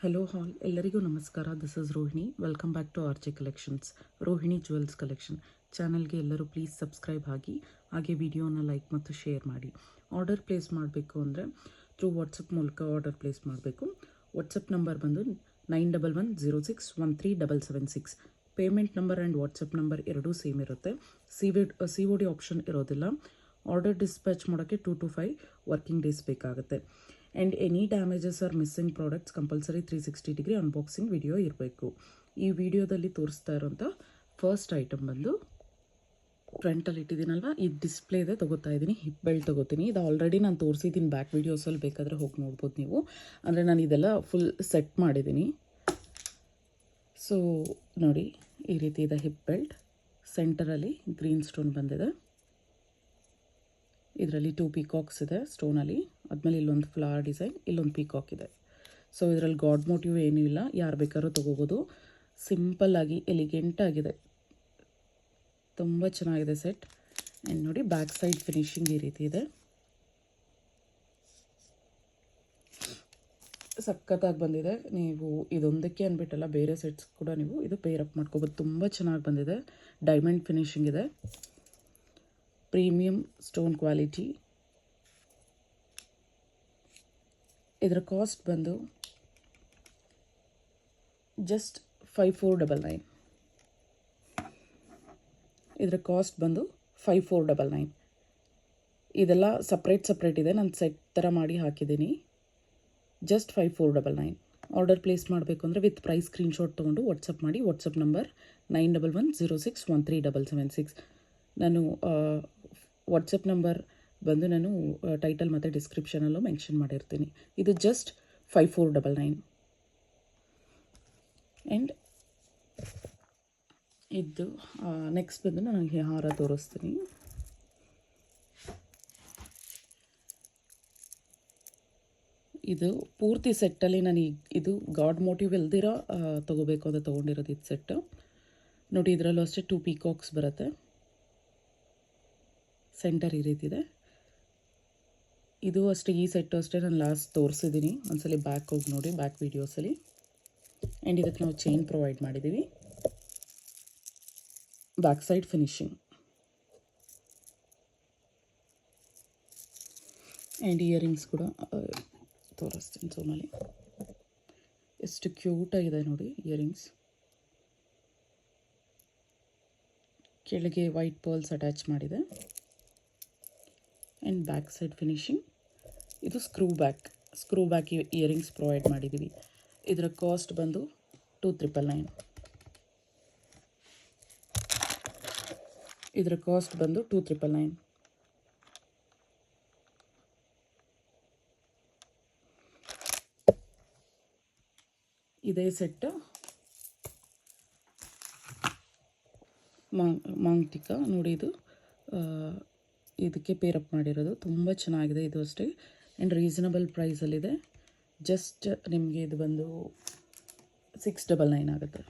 Hello all ಎಲ್ಲರಿಗೂ ನಮಸ್ಕಾರ. This is Rohini. Welcome back to R J collections, Rohini jewels collection ಚಾನಲ್ಗೆ ಎಲ್ಲರೂ ಪ್ಲೀಸ್ ಸಬ್ಸ್ಕ್ರೈಬ್ ಆಗಿ, ಹಾಗೆ ವಿಡಿಯೋನ ಲೈಕ್ ಮತ್ತು ಶೇರ್ ಮಾಡಿ. ಆರ್ಡರ್ ಪ್ಲೇಸ್ ಮಾಡಬೇಕು ಅಂದರೆ ಥ್ರೂ ವಾಟ್ಸಪ್ ಮೂಲಕ ಆರ್ಡರ್ ಪ್ಲೇಸ್ ಮಾಡಬೇಕು. ವಾಟ್ಸಪ್ ನಂಬರ್ ಬಂದು 9110613776. Payment number and WhatsApp number ಎರಡೂ ಸೇಮ್ ಇರುತ್ತೆ. ಸಿ ಒ ಡಿ ಆಪ್ಷನ್ ಇರೋದಿಲ್ಲ. ಆರ್ಡರ್ ಡಿಸ್ಪ್ಯಾಚ್ ಮಾಡೋಕ್ಕೆ 2 to 5 ವರ್ಕಿಂಗ್ ಡೇಸ್ ಬೇಕಾಗುತ್ತೆ. And any damages are missing products compulsory 360 degree unboxing video ಇರಬೇಕು. ಈ ವಿಡಿಯೋದಲ್ಲಿ ತೋರಿಸ್ತಾ ಇರೋಂಥ ಫಸ್ಟ್ ಐಟಮ್ ಬಂದು ಫ್ರಂಟಲ್ಲಿ ಇಟ್ಟಿದ್ದೀನಲ್ವ, ಈ ಡಿಸ್ಪ್ಲೇದೆ ತೊಗೋತಾ ಇದ್ದೀನಿ. ಹಿಪ್ ಬೆಲ್ಟ್ ತೊಗೋತೀನಿ. ಇದು ಆಲ್ರೆಡಿ ನಾನು ತೋರಿಸಿದ್ದೀನಿ ಬ್ಯಾಕ್ ವೀಡಿಯೋಸಲ್ಲಿ, ಬೇಕಾದರೆ ಹೋಗಿ ನೋಡ್ಬೋದು ನೀವು. ಅಂದರೆ ನಾನು ಇದೆಲ್ಲ ಫುಲ್ ಸೆಟ್ ಮಾಡಿದ್ದೀನಿ. ಸೊ ನೋಡಿ, ಈ ರೀತಿ ಇದೆ ಹಿಪ್ ಬೆಲ್ಟ್. ಸೆಂಟರಲ್ಲಿ ಗ್ರೀನ್ ಸ್ಟೋನ್ ಬಂದಿದೆ. ಇದರಲ್ಲಿ 2 ಪೀಕಾಕ್ಸ್ ಇದೆ ಸ್ಟೋನಲ್ಲಿ. ಆದಮೇಲೆ ಇಲ್ಲೊಂದು ಫ್ಲವರ್ ಡಿಸೈನ್, ಇಲ್ಲೊಂದು ಪೀಕಾಕ್ ಇದೆ. ಸೊ ಇದರಲ್ಲಿ ಗಾಡ್ ಮೋಟಿವ್ ಏನೂ ಇಲ್ಲ, ಯಾರು ಬೇಕಾದ್ರೂ ತೊಗೋಬೋದು. ಸಿಂಪಲ್ಲಾಗಿ ಎಲಿಗೆಂಟಾಗಿದೆ, ತುಂಬ ಚೆನ್ನಾಗಿದೆ ಸೆಟ್. ಆ್ಯಂಡ್ ನೋಡಿ, ಬ್ಯಾಕ್ ಸೈಡ್ ಫಿನಿಶಿಂಗ್ ಈ ರೀತಿ ಇದೆ. ಸಖತ್ತಾಗಿ ಬಂದಿದೆ. ನೀವು ಇದೊಂದಕ್ಕೆ ಅಂದ್ಬಿಟ್ಟಲ್ಲ, ಬೇರೆ ಸೆಟ್ಸ್ ಕೂಡ ನೀವು ಇದು ಪೇರಪ್ ಮಾಡ್ಕೋಬೋದು. ತುಂಬ ಚೆನ್ನಾಗಿ ಬಂದಿದೆ. ಡೈಮಂಡ್ ಫಿನಿಶಿಂಗ್ ಇದೆ, ಪ್ರೀಮಿಯಂ ಸ್ಟೋನ್ ಕ್ವಾಲಿಟಿ. ಇದರ ಕಾಸ್ಟ್ ಬಂದು ಜಸ್ಟ್ 5499. ಇದರ ಕಾಸ್ಟ್ ಬಂದು 5499. ಇದೆಲ್ಲ ಸಪ್ರೇಟ್ ಇದೆ, ನಾನು ಸೆಟ್ ಥರ ಮಾಡಿ ಹಾಕಿದ್ದೀನಿ. ಜಸ್ಟ್ 5499. ಆರ್ಡರ್ ಪ್ಲೇಸ್ ಮಾಡಬೇಕು ಅಂದರೆ ವಿತ್ ಪ್ರೈಸ್ ಸ್ಕ್ರೀನ್ಶಾಟ್ ತೊಗೊಂಡು ವಾಟ್ಸಪ್ ಮಾಡಿ. WhatsApp number 9110613776. ನಾನು ವಾಟ್ಸಪ್ ನಂಬರ್ ಬಂದು ನಾನು ಟೈಟಲ್ ಮತ್ತು ಡಿಸ್ಕ್ರಿಪ್ಷನಲ್ಲೂ ಮೆನ್ಷನ್ ಮಾಡಿರ್ತೀನಿ. ಇದು ಜಸ್ಟ್ 5499. ಆ್ಯಂಡ್ ಇದು ನೆಕ್ಸ್ಟ್ ಬಂದು ನನಗೆ ಹಾರ ತೋರಿಸ್ತೀನಿ. ಇದು ಪೂರ್ತಿ ಸೆಟ್ಟಲ್ಲಿ ನಾನು ಇದು ಗಾಡ್ ಮೋಟಿವ್ ಇಲ್ದಿರೋ ತೊಗೋಬೇಕು ಅಂತ ತೊಗೊಂಡಿರೋದು ಇದು ಸೆಟ್ಟು. ನೋಡಿ, ಇದರಲ್ಲೂ ಅಷ್ಟೇ 2 ಪೀಕಾಕ್ಸ್ ಬರುತ್ತೆ. ಸೆಂಟರ್ ಈ ರೀತಿ ಇದೆ. ಇದು ಅಷ್ಟೇ, ಈ ಸೆಟ್ಟು ಅಷ್ಟೇ ನಾನು ಲಾಸ್ಟ್ ತೋರಿಸಿದ್ದೀನಿ. ಒಂದ್ಸಲಿ ಬ್ಯಾಕ್ ಹೋಗಿ ನೋಡಿ, ಬ್ಯಾಕ್ ವೀಡಿಯೋಸಲ್ಲಿ. ಆ್ಯಂಡ್ ಇದಕ್ಕೆ ನಾವು ಚೈನ್ ಪ್ರೊವೈಡ್ ಮಾಡಿದ್ದೀವಿ. Back side finishing and earrings ಕೂಡ ತೋರಿಸ್ತೀನಿ ಸೋಮಲ್ಲಿ. ಎಷ್ಟು ಕ್ಯೂಟಾಗಿದೆ ನೋಡಿ ಇಯರಿಂಗ್ಸ್. ಕೆಳಗೆ ವೈಟ್ ಪರ್ಲ್ಸ್ ಅಟ್ಯಾಚ್ ಮಾಡಿದೆ. And back side finishing. ಇದು ಸ್ಕ್ರೂ ಬ್ಯಾಕ್ ಇಯರಿಂಗ್ಸ್ ಪ್ರೊವೈಡ್ ಮಾಡಿದ್ದೀವಿ. ಇದರ ಕಾಸ್ಟ್ ಬಂದು 2999. ಇದರ ಕಾಸ್ಟ್ ಬಂದು 2999. ಇದೇ ಸೆಟ್ ಮಾಂಗ್ ಟಿಕ್ಕ ನೋಡಿ. ಇದು ಇದಕ್ಕೆ ಪೇರಪ್ ಮಾಡಿರೋದು ತುಂಬ ಚೆನ್ನಾಗಿದೆ. ಇದು ಅಷ್ಟೇ ಆ್ಯಂಡ್ ರೀಸನಬಲ್ ಪ್ರೈಸಲ್ಲಿದೆ. ಜಸ್ಟ್ ನಿಮಗೆ ಇದು ಬಂದು 699 ಆಗುತ್ತೆ.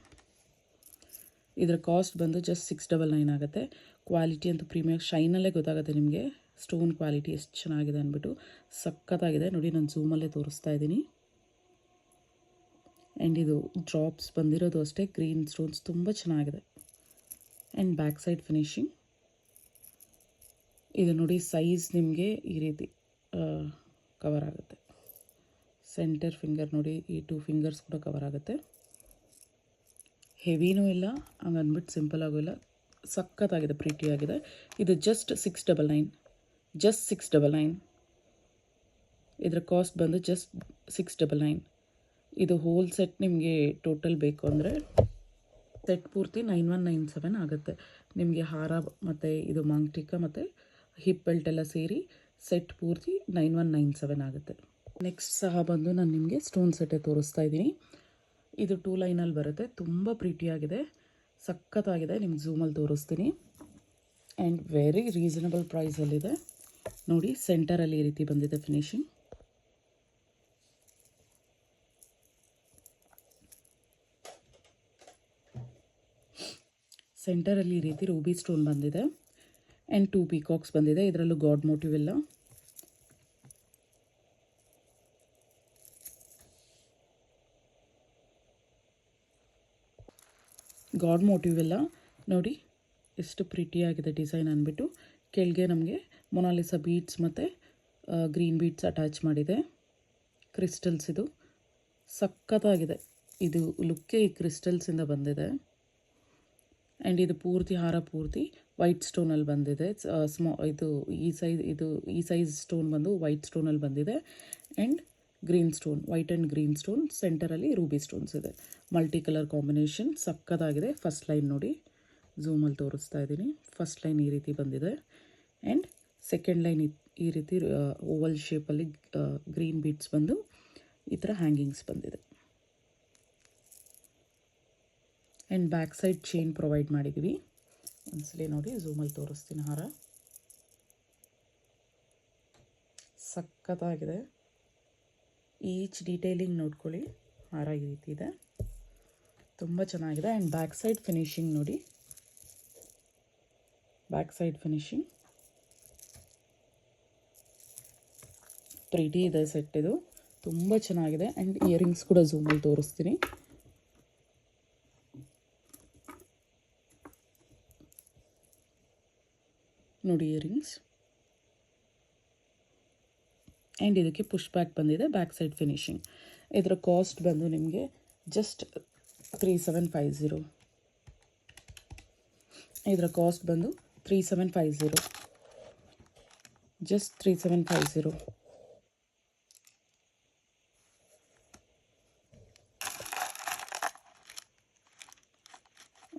ಇದರ ಕಾಸ್ಟ್ ಬಂದು ಜಸ್ಟ್ 699 ಆಗುತ್ತೆ. ಕ್ವಾಲಿಟಿ ಅಂತೂ ಪ್ರೀಮಿಯಮ್, ಶೈನಲ್ಲೇ ಗೊತ್ತಾಗುತ್ತೆ ನಿಮಗೆ ಸ್ಟೋನ್ ಕ್ವಾಲಿಟಿ ಎಷ್ಟು ಚೆನ್ನಾಗಿದೆ ಅಂದ್ಬಿಟ್ಟು. ಸಖತ್ತಾಗಿದೆ ನೋಡಿ, ನಾನು ಝೂಮಲ್ಲೇ ತೋರಿಸ್ತಾ ಇದ್ದೀನಿ. ಆ್ಯಂಡ್ ಇದು ಡ್ರಾಪ್ಸ್ ಬಂದಿರೋದು ಅಷ್ಟೇ, ಗ್ರೀನ್ ಸ್ಟೋನ್ಸ್ ತುಂಬ ಚೆನ್ನಾಗಿದೆ. And back side finishing. ಇದು ನೋಡಿ, ಸೈಜ್ ನಿಮಗೆ ಈ ರೀತಿ ಕವರ್ ಆಗುತ್ತೆ. ಸೆಂಟರ್ ಫಿಂಗರ್ ನೋಡಿ, ಈ 2 ಫಿಂಗರ್ಸ್ ಕೂಡ ಕವರ್ ಆಗುತ್ತೆ. ಹೆವಿನೂ ಇಲ್ಲ, ಹಂಗೆ ಅಂದ್ಬಿಟ್ಟು ಸಿಂಪಲ್ ಆಗೂ ಇಲ್ಲ. ಸಖತ್ತಾಗಿದೆ, ಪ್ರೀಟಿಯಾಗಿದೆ. ಇದು ಜಸ್ಟ್ 699. ಇದರ ಕಾಸ್ಟ್ ಬಂದು ಜಸ್ಟ್ 699. ಇದು ಹೋಲ್ ಸೆಟ್ ನಿಮಗೆ ಟೋಟಲ್ ಬೇಕು ಅಂದರೆ ಸೆಟ್ ಪೂರ್ತಿ 9197 ಆಗುತ್ತೆ. ನಿಮಗೆ ಹಾರ ಮತ್ತು ಇದು ಮಾಂಗ್ ಟಿಕ್ಕ ಮತ್ತು ಹಿಪ್ ಬೆಲ್ಟ್ ಎಲ್ಲ ಸೇರಿ ಸೆಟ್ ಪೂರ್ತಿ 9197 ಆಗುತ್ತೆ. ನೆಕ್ಸ್ಟ್ ಸಹ ಬಂದು ನಾನು ನಿಮಗೆ ಸ್ಟೋನ್ ಸೆಟ್ಟೇ ತೋರಿಸ್ತಾ ಇದ್ದೀನಿ. ಇದು 2 ಲೈನಲ್ಲಿ ಬರುತ್ತೆ, ತುಂಬ ಪ್ರೀಟಿಯಾಗಿದೆ, ಸಖತ್ತಾಗಿದೆ. ನಿಮ್ಗೆ ಝೂಮಲ್ಲಿ ತೋರಿಸ್ತೀನಿ. ಆ್ಯಂಡ್ ವೆರಿ ರೀಸನಬಲ್ ಪ್ರೈಸಲ್ಲಿದೆ ನೋಡಿ. ಸೆಂಟರಲ್ಲಿ ಈ ರೀತಿ ಬಂದಿದೆ ಫಿನಿಶಿಂಗ್. ಸೆಂಟರಲ್ಲಿ ಈ ರೀತಿ ರೂಬಿ ಸ್ಟೋನ್ ಬಂದಿದೆ. ಆ್ಯಂಡ್ 2 ಪೀಕಾಕ್ಸ್ ಬಂದಿದೆ. ಇದರಲ್ಲೂ ಗಾಡ್ ಮೋಟಿವ್ ಇಲ್ಲ. ಗಾಡ್ ಮೋಟಿವ್ ಎಲ್ಲ ನೋಡಿ ಎಷ್ಟು ಪ್ರಿಟಿಯಾಗಿದೆ ಡಿಸೈನ್ ಅಂದ್ಬಿಟ್ಟು. ಕೆಳಗೆ ನಮಗೆ ಮೊನಾಲಿಸಾ ಬೀಡ್ಸ್ ಮತ್ತು ಗ್ರೀನ್ ಬೀಡ್ಸ್ ಅಟ್ಯಾಚ್ ಮಾಡಿದೆ. ಕ್ರಿಸ್ಟಲ್ಸ್ ಇದು ಸಖತ್ತಾಗಿದೆ. ಇದು ಲುಕ್ಕೇ ಈ ಕ್ರಿಸ್ಟಲ್ಸಿಂದ ಬಂದಿದೆ. ಆ್ಯಂಡ್ ಇದು ಪೂರ್ತಿ ಹಾರ ಪೂರ್ತಿ ವೈಟ್ ಸ್ಟೋನಲ್ಲಿ ಬಂದಿದೆ. ಇದು ಈ ಸೈಜ್ ಸ್ಟೋನ್ ಬಂದು ವೈಟ್ ಸ್ಟೋನಲ್ಲಿ ಬಂದಿದೆ. And green stone, white and green stone, ಸೆಂಟರಲ್ಲಿ ರೂಬಿ ಸ್ಟೋನ್ಸ್ ಇದೆ. ಮಲ್ಟಿ ಕಲರ್ ಕಾಂಬಿನೇಷನ್ ಸಕ್ಕತ್ತಾಗಿದೆ. ಫಸ್ಟ್ ಲೈನ್ ನೋಡಿ, ಝೂಮಲ್ಲಿ ತೋರಿಸ್ತಾ ಇದ್ದೀನಿ. ಫಸ್ಟ್ ಲೈನ್ ಈ ರೀತಿ ಬಂದಿದೆ. ಆ್ಯಂಡ್ ಸೆಕೆಂಡ್ ಲೈನ್ ಈ ರೀತಿ ಓವಲ್ ಶೇಪಲ್ಲಿ ಗ್ರೀನ್ ಬೀಡ್ಸ್ ಬಂದು ಈ ಥರ ಹ್ಯಾಂಗಿಂಗ್ಸ್ ಬಂದಿದೆ. And back side chain provide ಮಾಡಿದ್ದೀವಿ. ಒಂದ್ಸಲಿ ನೋಡಿ, ಝೂಮಲ್ಲಿ ತೋರಿಸ್ತೀನಿ. ಹಾರ ಸಖತ್ತಾಗಿದೆ. ಈಚ್ ಡೀಟೇಲಿಂಗ್ ನೋಡ್ಕೊಳ್ಳಿ. ಹಾರ ಈ ರೀತಿ ಇದೆ, ತುಂಬ ಚೆನ್ನಾಗಿದೆ. ಆ್ಯಂಡ್ ಬ್ಯಾಕ್ ಸೈಡ್ ಫಿನಿಶಿಂಗ್ ನೋಡಿ, ಬ್ಯಾಕ್ ಸೈಡ್ ಫಿನಿಶಿಂಗ್ 3D ಇದೆ ಸೆಟ್. ಇದು ತುಂಬ ಚೆನ್ನಾಗಿದೆ. ಆ್ಯಂಡ್ ಇಯರಿಂಗ್ಸ್ ಕೂಡ ಝೂಮಲ್ಲಿ ತೋರಿಸ್ತೀನಿ. ನೋಡಿ ಇಯರಿಂಗ್ಸ್. ಆ್ಯಂಡ್ ಇದಕ್ಕೆ ಪುಷ್ ಬ್ಯಾಕ್ ಬಂದಿದೆ. Back side finishing. ಇದರ ಕಾಸ್ಟ್ ಬಂದು ನಿಮಗೆ ಜಸ್ಟ್ 3750. ಇದರ ಕಾಸ್ಟ್ ಬಂದು 3750, ಜಸ್ಟ್ 3750.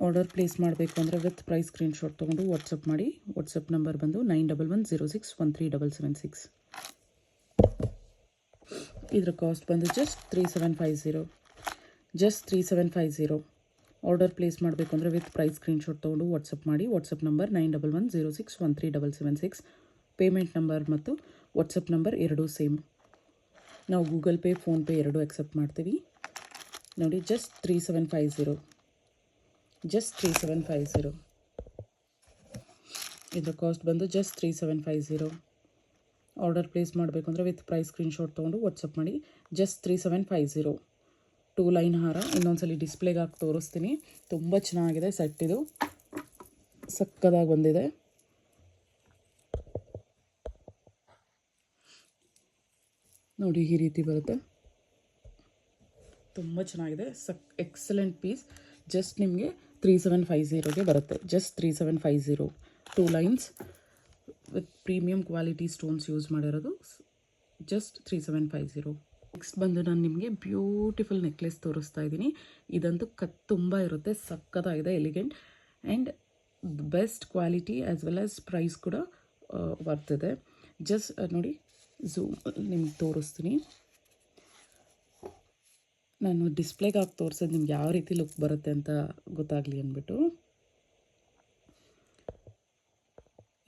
ಆರ್ಡರ್ ಪ್ಲೇಸ್ ಮಾಡಬೇಕು ಅಂದರೆ ವಿತ್ ಪ್ರೈಸ್ ಸ್ಕ್ರೀನ್ಶಾಟ್ ತೊಗೊಂಡು ವಾಟ್ಸಪ್ ಮಾಡಿ. ವಾಟ್ಸಪ್ ನಂಬರ್ ಬಂದು 9110613776. ಇದರ ಕಾಸ್ಟ್ ಬಂದು ಜಸ್ಟ್ 3750, ಜಸ್ಟ್ 3750. ಆರ್ಡರ್ ಪ್ಲೇಸ್ ಮಾಡಬೇಕು ಅಂದರೆ ವಿತ್ ಪ್ರೈಸ್ ಸ್ಕ್ರೀನ್ಶಾಟ್ ತೊಗೊಂಡು ವಾಟ್ಸಪ್ ಮಾಡಿ. WhatsApp number 9110613776. ಪೇಮೆಂಟ್ ನಂಬರ್ ಮತ್ತು ವಾಟ್ಸಪ್ ನಂಬರ್ ಎರಡೂ ಸೇಮ್. ನಾವು ಗೂಗಲ್ ಪೇ, ಫೋನ್ಪೇ ಎರಡೂ ಅಕ್ಸೆಪ್ಟ್ ಮಾಡ್ತೀವಿ. ನೋಡಿ, ಜಸ್ಟ್ 3750, ಜಸ್ಟ್ 3750. ಇದರ ಕಾಸ್ಟ್ ಬಂದು ಜಸ್ಟ್ 3750. ಆರ್ಡರ್ ಪ್ಲೇಸ್ ಮಾಡಬೇಕು ಅಂದರೆ ವಿತ್ ಪ್ರೈಸ್ ಸ್ಕ್ರೀನ್ಶಾಟ್ ತೊಗೊಂಡು ವಾಟ್ಸಪ್ ಮಾಡಿ. ಜಸ್ಟ್ 3750. 2 ಲೈನ್ ಹಾರ ಇನ್ನೊಂದ್ಸಲಿ ಡಿಸ್ಪ್ಲೇಗೆ ಹಾಕಿ ತೋರಿಸ್ತೀನಿ. ತುಂಬ ಚೆನ್ನಾಗಿದೆ ಸೆಟ್. ಇದು ಸಕ್ಕದಾಗಿ ಬಂದಿದೆ. ನೋಡಿ, ಈ ರೀತಿ ಬರುತ್ತೆ. ತುಂಬ ಚೆನ್ನಾಗಿದೆ. Excellent piece. ಜಸ್ಟ್ ನಿಮಗೆ 3750ಗೆ ಬರುತ್ತೆ. Just 3750. 2 lines with premium quality stones use ಮಾಡಿರೋದು. ಜಸ್ಟ್ 3750. ನೆಕ್ಸ್ಟ್ ಬಂದು ನಾನು ನಿಮಗೆ ಬ್ಯೂಟಿಫುಲ್ ನೆಕ್ಲೆಸ್ ತೋರಿಸ್ತಾ ಇದ್ದೀನಿ. ಇದಂತೂ ತುಂಬ ಇರುತ್ತೆ. ಸಕ್ಕತ್ತಾಗಿದೆ, elegant and best quality as well as price ಕೂಡ ಬರ್ತಿದೆ. ಜಸ್ಟ್ ನೋಡಿ, ಝೂಮ್ ನಿಮ್ಗೆ ತೋರಿಸ್ತೀನಿ. ನಾನು ಡಿಸ್ಪ್ಲೇಗೆ ಹಾಕಿ ತೋರಿಸೋದು ನಿಮ್ಗೆ ಯಾವ ರೀತಿ ಲುಕ್ ಬರುತ್ತೆ ಅಂತ ಗೊತ್ತಾಗಲಿ ಅಂದ್ಬಿಟ್ಟು.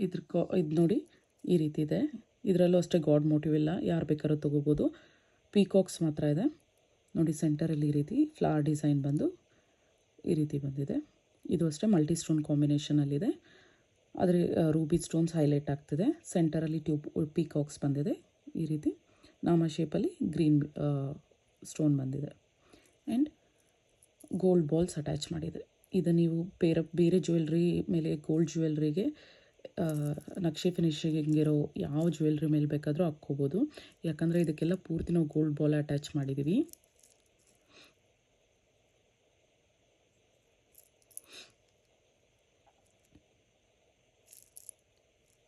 ಇದು ನೋಡಿ, ಈ ರೀತಿ ಇದೆ. ಇದರಲ್ಲೂ ಅಷ್ಟೇ ಗಾಡ್ ಮೋಟಿವ್ ಇಲ್ಲ, ಯಾರು ಬೇಕಾದ್ರೂ ತೊಗೋಬೋದು. ಪೀಕಾಕ್ಸ್ ಮಾತ್ರ ಇದೆ ನೋಡಿ. ಸೆಂಟರಲ್ಲಿ ಈ ರೀತಿ ಫ್ಲವರ್ ಡಿಸೈನ್ ಬಂದು ಈ ರೀತಿ ಬಂದಿದೆ. ಇದು ಅಷ್ಟೇ ಮಲ್ಟಿ ಸ್ಟೋನ್ ಕಾಂಬಿನೇಷನಲ್ಲಿದೆ. ಆದರೆ ರೂಬಿ ಸ್ಟೋನ್ಸ್ ಹೈಲೈಟ್ ಆಗ್ತಿದೆ. ಸೆಂಟರಲ್ಲಿ ಪೀಕಾಕ್ಸ್ ಬಂದಿದೆ. ಈ ರೀತಿ ನಾಮ ಶೇಪಲ್ಲಿ ಗ್ರೀನ್ ಸ್ಟೋನ್ ಬಂದಿದೆ. ಆ್ಯಂಡ್ ಗೋಲ್ಡ್ ಬಾಲ್ಸ್ ಅಟ್ಯಾಚ್ ಮಾಡಿದೆ. ಇದು ನೀವು ಬೇರೆ ಜ್ಯುವೆಲ್ರಿ ಮೇಲೆ, ಗೋಲ್ಡ್ ಜ್ಯುವೆಲ್ರಿಗೆ ನಕ್ಷೆ ಫಿನಿಶಿಂಗ್ ಇರೋ ಯಾವ ಜ್ಯುವೆಲ್ರಿ ಮೇಲೆ ಬೇಕಾದರೂ ಹಾಕ್ಕೋಬೋದು. ಯಾಕಂದರೆ ಇದಕ್ಕೆಲ್ಲ ಪೂರ್ತಿ ನಾವು ಗೋಲ್ಡ್ ಬಾಲ್ ಅಟ್ಯಾಚ್ ಮಾಡಿದ್ದೀವಿ.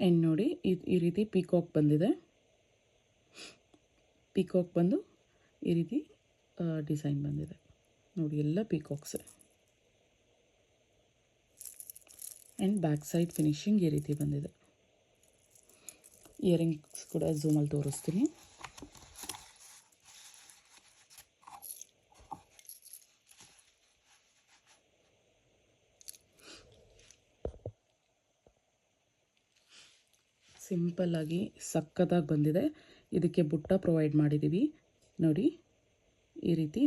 ಆ್ಯಂಡ್ ನೋಡಿ, ಈ ರೀತಿ ಪೀಕಾಕ್ ಬಂದಿದೆ. ಪೀಕಾಕ್ ಬಂದು ಈ ರೀತಿ ಡಿಸೈನ್ ಬಂದಿದೆ ನೋಡಿ, ಎಲ್ಲ ಪೀಕಾಕ್ಸೆ. ಆ್ಯಂಡ್ ಬ್ಯಾಕ್ ಸೈಡ್ ಫಿನಿಶಿಂಗ್ ಈ ರೀತಿ ಬಂದಿದೆ. ಇಯರಿಂಗ್ಸ್ ಕೂಡ ಝೂಮಲ್ಲಿ ತೋರಿಸ್ತೀನಿ. ಸಿಂಪಲ್ಲಾಗಿ ಸಕ್ಕತ್ತಾಗಿ ಬಂದಿದೆ. ಇದಕ್ಕೆ ಬುಟ್ಟ ಪ್ರೊವೈಡ್ ಮಾಡಿದ್ದೀವಿ ನೋಡಿ. ಈ ರೀತಿ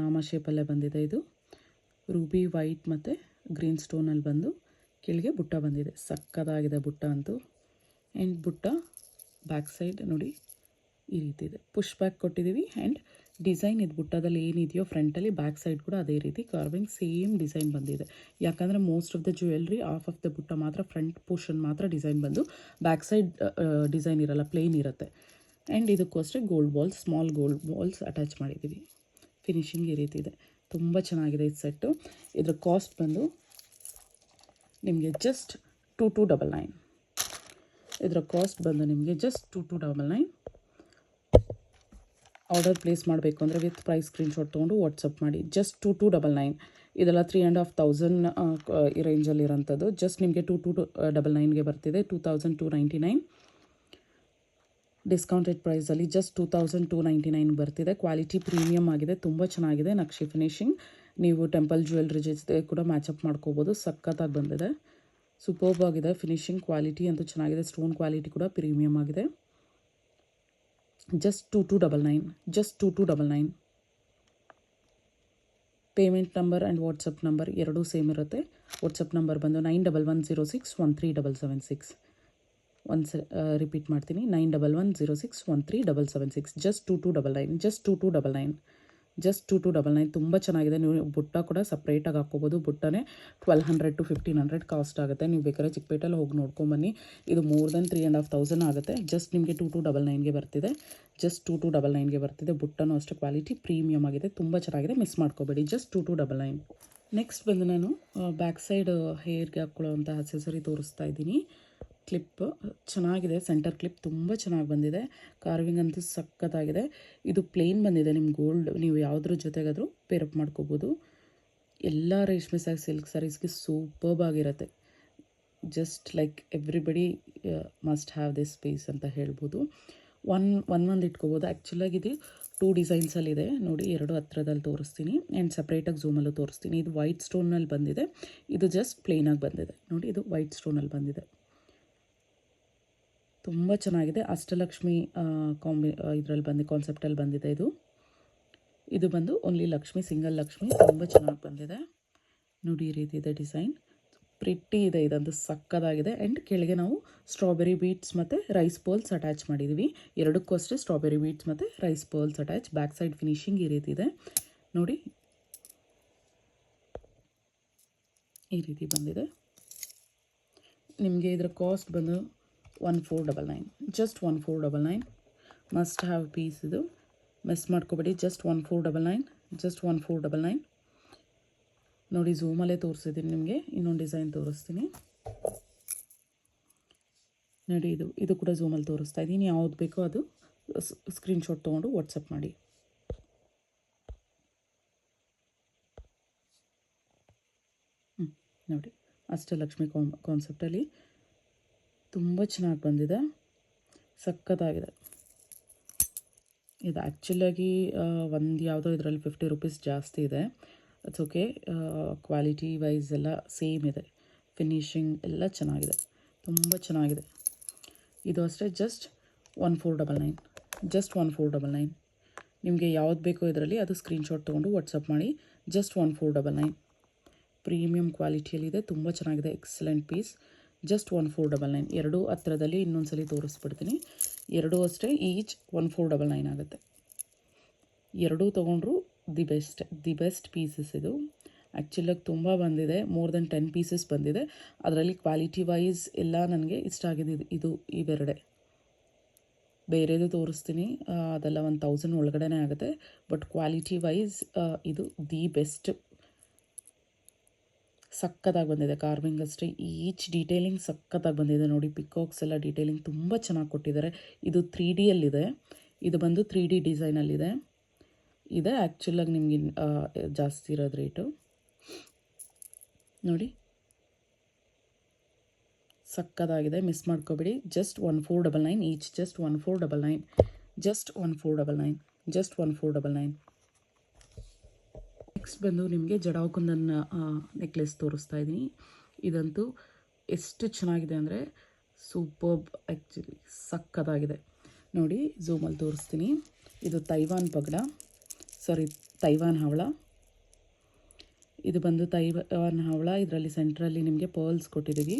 ನಾಮ ಶೇಪಲ್ಲೇ ಬಂದಿದೆ. ಇದು ರೂಬಿ ವೈಟ್ ಮತ್ತು ಗ್ರೀನ್ ಸ್ಟೋನಲ್ಲಿ ಬಂದು ಕೆಳಗೆ ಬುಟ್ಟ ಬಂದಿದೆ. ಸಕ್ಕತ್ತಾಗಿದೆ ಬುಟ್ಟ ಅಂತೂ. ಆ್ಯಂಡ್ ಬುಟ್ಟ ಬ್ಯಾಕ್ ಸೈಡ್ ನೋಡಿ ಈ ರೀತಿ ಇದೆ. ಪುಷ್ ಬ್ಯಾಕ್ ಕೊಟ್ಟಿದ್ದೀವಿ. ಆ್ಯಂಡ್ ಡಿಸೈನ್ ಇದು ಬುಟ್ಟದಲ್ಲಿ ಏನಿದೆಯೋ ಫ್ರಂಟಲ್ಲಿ ಬ್ಯಾಕ್ ಸೈಡ್ ಕೂಡ ಅದೇ ರೀತಿ ಕಾರ್ವಿಂಗ್ ಸೇಮ್ ಡಿಸೈನ್ ಬಂದಿದೆ. ಯಾಕಂದರೆ most of the jewellery of of the ಬುಟ್ಟ ಮಾತ್ರ ಫ್ರಂಟ್ ಪೋರ್ಷನ್ ಮಾತ್ರ ಡಿಸೈನ್ ಬಂದು ಬ್ಯಾಕ್ ಸೈಡ್ ಡಿಸೈನ್ ಇರಲ್ಲ, ಪ್ಲೇನ್ ಇರುತ್ತೆ. ಆ್ಯಂಡ್ ಇದಕ್ಕೂ ಅಷ್ಟೇ gold balls, small gold balls attach ಮಾಡಿದ್ದೀವಿ. ಫಿನಿಶಿಂಗ್ ಈ ರೀತಿ ಇದೆ, ತುಂಬ ಚೆನ್ನಾಗಿದೆ ಇದು ಸೆಟ್ಟು. ಇದರ ಕಾಸ್ಟ್ ಬಂದು ನಿಮಗೆ ಜಸ್ಟ್ 2299. ಇದರ ಕಾಸ್ಟ್ ಬಂದು ನಿಮಗೆ ಜಸ್ಟ್ 2299. ಆರ್ಡರ್ ಪ್ಲೇಸ್ ಮಾಡಬೇಕು ಅಂದರೆ ವಿತ್ ಪ್ರೈಸ್ ಸ್ಕ್ರೀನ್ಶಾಟ್ ತೊಗೊಂಡು ವಾಟ್ಸಪ್ ಮಾಡಿ. ಜಸ್ಟ್ 2299. ಇದೆಲ್ಲ 3500 ಈ ರೇಂಜಲ್ಲಿ ಇರೋಂಥದ್ದು. ಜಸ್ಟ್ ನಿಮಗೆ 2299ಗೆ ಬರ್ತಿದೆ. 2299 ಡಿಸ್ಕೌಂಟೆಡ್ ಪ್ರೈಸಲ್ಲಿ ಜಸ್ಟ್ 2299 ಬರ್ತಿದೆ. ಕ್ವಾಲಿಟಿ ಪ್ರೀಮಿಯಮ್ ಆಗಿದೆ, ತುಂಬ ಚೆನ್ನಾಗಿದೆ. ನಕ್ಷಿ ಫಿನಿಶಿಂಗ್ ನೀವು ಟೆಂಪಲ್ ಜ್ಯುವೆಲ್ರಿ ಜೊತೆ ಕೂಡ ಮ್ಯಾಚಪ್ ಮಾಡ್ಕೋಬೋದು. ಸಖತ್ತಾಗಿ ಬಂದಿದೆ, ಸೂಪರ್ಬ್ ಆಗಿದೆ. ಫಿನಿಶಿಂಗ್ ಕ್ವಾಲಿಟಿ ಅಂತೂ ಚೆನ್ನಾಗಿದೆ, ಸ್ಟೋನ್ ಕ್ವಾಲಿಟಿ ಕೂಡ ಪ್ರೀಮಿಯಮ್ ಆಗಿದೆ. Just 2299, just 2299. Payment number and WhatsApp number ಎರಡೂ ಸೇಮ್ ಇರುತ್ತೆ. ವಾಟ್ಸಪ್ ನಂಬರ್ ಬಂದು 9110613776. ರಿಪೀಟ್ ಮಾಡ್ತೀನಿ, 9110613776. Just 2299, just 2299, just 2299. ತುಂಬ ಚೆನ್ನಾಗಿದೆ. ನೀವು ಬುಟ್ಟ ಕೂಡ ಸಪ್ರೇಟಾಗಿ ಹಾಕ್ಕೋಬೋದು. ಬುಟ್ಟನೇ 1200 to 1500 ಕಾಸ್ಟ್ ಆಗುತ್ತೆ. ನೀವು ಬೇಕಾದ್ರೆ ಚಿಕ್ಕಪೇಟೆಲ್ಲಿ ಹೋಗಿ ನೋಡ್ಕೊಂಬನ್ನಿ. ಇದು ಮೋರ್ ದೆನ್ 3500 ಆಗುತ್ತೆ. ಜಸ್ಟ್ ನಿಮಗೆ 2299ಗೆ ಬರ್ತಿದೆ. ಜಸ್ಟ್ 2299ಗೆ ಬರ್ತಿದೆ. ಬುಟ್ಟನೂ ಅಷ್ಟೇ ಕ್ವಾಲಿಟಿ ಪ್ರೀಮಿಯಮ್ ಆಗಿದೆ, ತುಂಬ ಚೆನ್ನಾಗಿದೆ. ಮಿಸ್ ಮಾಡ್ಕೋಬೇಡಿ. ಜಸ್ಟ್ 2299. ನೆಕ್ಸ್ಟ್ ಬಂದು ನಾನು ಬ್ಯಾಕ್ ಸೈಡ್ ಹೇರ್ಗೆ ಹಾಕ್ಕೊಳ್ಳೋವಂಥ ಅಕ್ಸೆಸರಿ ತೋರಿಸ್ತಾ ಇದ್ದೀನಿ. ಕ್ಲಿಪ್ ಚೆನ್ನಾಗಿದೆ, ಸೆಂಟರ್ ಕ್ಲಿಪ್ ತುಂಬ ಚೆನ್ನಾಗಿ ಬಂದಿದೆ. ಕಾರ್ವಿಂಗ್ ಅಂತೂ ಸಖತ್ತಾಗಿದೆ. ಇದು ಪ್ಲೇನ್ ಬಂದಿದೆ. ನಿಮ್ಮ ಗೋಲ್ಡ್ ನೀವು ಯಾವುದ್ರ ಜೊತೆಗಾದರೂ ಪೇರಪ್ ಮಾಡ್ಕೋಬೋದು. ಎಲ್ಲ ರೇಷ್ಮೆ ಸಿಲ್ಕ್ ಸ್ಯಾರೀಸ್ಗೆ ಸೂಪರ್ಬ್ ಆಗಿರುತ್ತೆ. Just like everybody must have this piece ಅಂತ ಹೇಳ್ಬೋದು. ಒಂದು ಇಟ್ಕೋಬೋದು. ಆ್ಯಕ್ಚುಲಾಗಿ ಇದು 2 ಡಿಸೈನ್ಸಲ್ಲಿದೆ ನೋಡಿ. 2 ಹತ್ರದಲ್ಲಿ ತೋರಿಸ್ತೀನಿ ಆ್ಯಂಡ್ ಸಪ್ರೇಟಾಗಿ ಝೂಮಲ್ಲೂ ತೋರಿಸ್ತೀನಿ. ಇದು ವೈಟ್ ಸ್ಟೋನಲ್ಲಿ ಬಂದಿದೆ, ಇದು ಜಸ್ಟ್ ಪ್ಲೇನಾಗಿ ಬಂದಿದೆ ನೋಡಿ. ಇದು ವೈಟ್ ಸ್ಟೋನಲ್ಲಿ ಬಂದಿದೆ, ತುಂಬ ಚೆನ್ನಾಗಿದೆ. ಅಷ್ಟಲಕ್ಷ್ಮಿ ಇದರಲ್ಲಿ ಕಾನ್ಸೆಪ್ಟಲ್ಲಿ ಬಂದಿದೆ. ಇದು ಬಂದು ಓನ್ಲಿ ಲಕ್ಷ್ಮಿ, ಸಿಂಗಲ್ ಲಕ್ಷ್ಮಿ. ತುಂಬ ಚೆನ್ನಾಗಿ ಬಂದಿದೆ ನೋಡಿ. ಈ ರೀತಿ ಇದೆ ಡಿಸೈನ್, ಪ್ರಿಟ್ಟಿ ಇದೆ. ಇದಂತೂ ಸಕ್ಕದಾಗಿದೆ. ಆ್ಯಂಡ್ ಕೆಳಗೆ ನಾವು ಸ್ಟ್ರಾಬೆರಿ ಬೀಟ್ಸ್ ಮತ್ತು ರೈಸ್ ಪರ್ಲ್ಸ್ ಅಟ್ಯಾಚ್ ಮಾಡಿದ್ದೀವಿ. ಎರಡಕ್ಕೂ ಅಷ್ಟೇ ಸ್ಟ್ರಾಬೆರಿ ಬೀಟ್ಸ್ ಮತ್ತು rice pearls attach. Back side finishing ಈ ರೀತಿ ಇದೆ ನೋಡಿ. ಈ ರೀತಿ ಬಂದಿದೆ. ನಿಮಗೆ ಇದರ ಕಾಸ್ಟ್ ಬಂದು 1499, ಜಸ್ಟ್ 1499. Must have piece. ಇದು ಮಿಸ್ ಮಾಡ್ಕೋಬೇಡಿ. ಜಸ್ಟ್ 1499, ಜಸ್ಟ್ 1499 ನೋಡಿ. ಝೂಮಲ್ಲೇ ತೋರಿಸಿದ್ದೀನಿ ನಿಮಗೆ. ಇನ್ನೊಂದು ಡಿಸೈನ್ ತೋರಿಸ್ತೀನಿ ನೋಡಿ. ಇದು ಕೂಡ ಝೂಮಲ್ಲಿ ತೋರಿಸ್ತಾ ಇದ್ದೀನಿ. ಯಾವ್ದು ಬೇಕೋ ಅದು ಸ್ಕ್ರೀನ್ಶಾಟ್ ತೊಗೊಂಡು ವಾಟ್ಸಪ್ ಮಾಡಿ. ನೋಡಿ, ಅಷ್ಟಲಕ್ಷ್ಮಿ ಕಾನ್ಸೆಪ್ಟಲ್ಲಿ ತುಂಬ ಚೆನ್ನಾಗಿ ಬಂದಿದೆ, ಸಖತ್ತಾಗಿದೆ. ಇದು ಆ್ಯಕ್ಚುಲಾಗಿ ಒಂದು ಯಾವುದೋ ಇದರಲ್ಲಿ 50 ರೂಪೀಸ್ ಜಾಸ್ತಿ ಇದೆ. It's okay. ಕ್ವಾಲಿಟಿ ವೈಸ್ ಎಲ್ಲ ಸೇಮ್ ಇದೆ. ಫಿನಿಶಿಂಗ್ ಎಲ್ಲ ಚೆನ್ನಾಗಿದೆ, ತುಂಬ ಚೆನ್ನಾಗಿದೆ. ಇದು ಅಷ್ಟೇ ಜಸ್ಟ್ 1499, ಜಸ್ಟ್ 1499. ನಿಮಗೆ ಯಾವ್ದು ಬೇಕೋ ಇದರಲ್ಲಿ ಅದು ಸ್ಕ್ರೀನ್ಶಾಟ್ ತೊಗೊಂಡು ವಾಟ್ಸಪ್ ಮಾಡಿ. ಜಸ್ಟ್ 1499. ಪ್ರೀಮಿಯಂ ಕ್ವಾಲಿಟಿಯಲ್ಲಿದೆ, ತುಂಬ ಚೆನ್ನಾಗಿದೆ. Excellent piece. ಜಸ್ಟ್ 1499. ಎರಡೂ ಹತ್ರದಲ್ಲಿ ಇನ್ನೊಂದ್ಸಲಿ ತೋರಿಸ್ಬಿಡ್ತೀನಿ. ಎರಡೂ ಅಷ್ಟೇ ಈಚ್ 1499 ಆಗುತ್ತೆ. ಎರಡೂ ತೊಗೊಂಡ್ರು ದಿ ಬೆಸ್ಟ್ ಪೀಸಸ್. ಇದು ಆ್ಯಕ್ಚುಲಾಗಿ ತುಂಬ ಬಂದಿದೆ, ಮೋರ್ ದೆನ್ 10 ಪೀಸಸ್ ಬಂದಿದೆ. ಅದರಲ್ಲಿ ಕ್ವಾಲಿಟಿ ವೈಸ್ ಎಲ್ಲ ನನಗೆ ಇಷ್ಟ ಆಗಿದೆ. ಇದು ಇವೆರಡೆ. ಬೇರೆದು ತೋರಿಸ್ತೀನಿ, ಅದೆಲ್ಲ 1000 ಒಳಗಡೆ ಆಗುತ್ತೆ. ಬಟ್ ಕ್ವಾಲಿಟಿ ವೈಸ್ ಇದು ದಿ ಬೆಸ್ಟ್. ಸಕ್ಕತ್ತಾಗಿ ಬಂದಿದೆ. ಕಾರ್ವಿಂಗ್ ಅಷ್ಟೇ, ಈಚ್ ಡೀಟೇಲಿಂಗ್ ಸಕ್ಕತ್ತಾಗಿ ಬಂದಿದೆ ನೋಡಿ. ಪಿಕಾಕ್ಸ್ ಎಲ್ಲ ಡೀಟೇಲಿಂಗ್ ತುಂಬ ಚೆನ್ನಾಗಿ ಕೊಟ್ಟಿದ್ದಾರೆ. ಇದು 3Dಯಲ್ಲಿದೆ. ಇದು ಬಂದು 3D ಡಿಸೈನಲ್ಲಿದೆ. ಇದೆ ಆ್ಯಕ್ಚುಲಾಗಿ ನಿಮಗೆ ಜಾಸ್ತಿ ಇರೋದು ರೇಟು ನೋಡಿ. ಸಕ್ಕತ್ತಾಗಿದೆ, ಮಿಸ್ ಮಾಡ್ಕೋಬೇಡಿ. Just 1499 each. Just 1499, just 1499, just 1499. Next ಬಂದು ನಿಮಗೆ ಜಡಾವುಕುಂದನ್ ನೆಕ್ಲೆಸ್ ತೋರಿಸ್ತಾ ಇದ್ದೀನಿ. ಇದಂತೂ ಎಷ್ಟು ಚೆನ್ನಾಗಿದೆ ಅಂದರೆ ಸೂಪರ್ಬ್. ಆ್ಯಕ್ಚುಲಿ ಸಕ್ಕತ್ತಾಗಿದೆ ನೋಡಿ. ಝೂಮಲ್ಲಿ ತೋರಿಸ್ತೀನಿ. ಇದು ತೈವಾನ್ ಹವಳ. ಇದು ಬಂದು ತೈವಾನ್ ಹವಳ. ಇದರಲ್ಲಿ ಸೆಂಟ್ರಲ್ಲಿ ನಿಮಗೆ ಪರ್ಲ್ಸ್ ಕೊಟ್ಟಿದ್ದೀವಿ.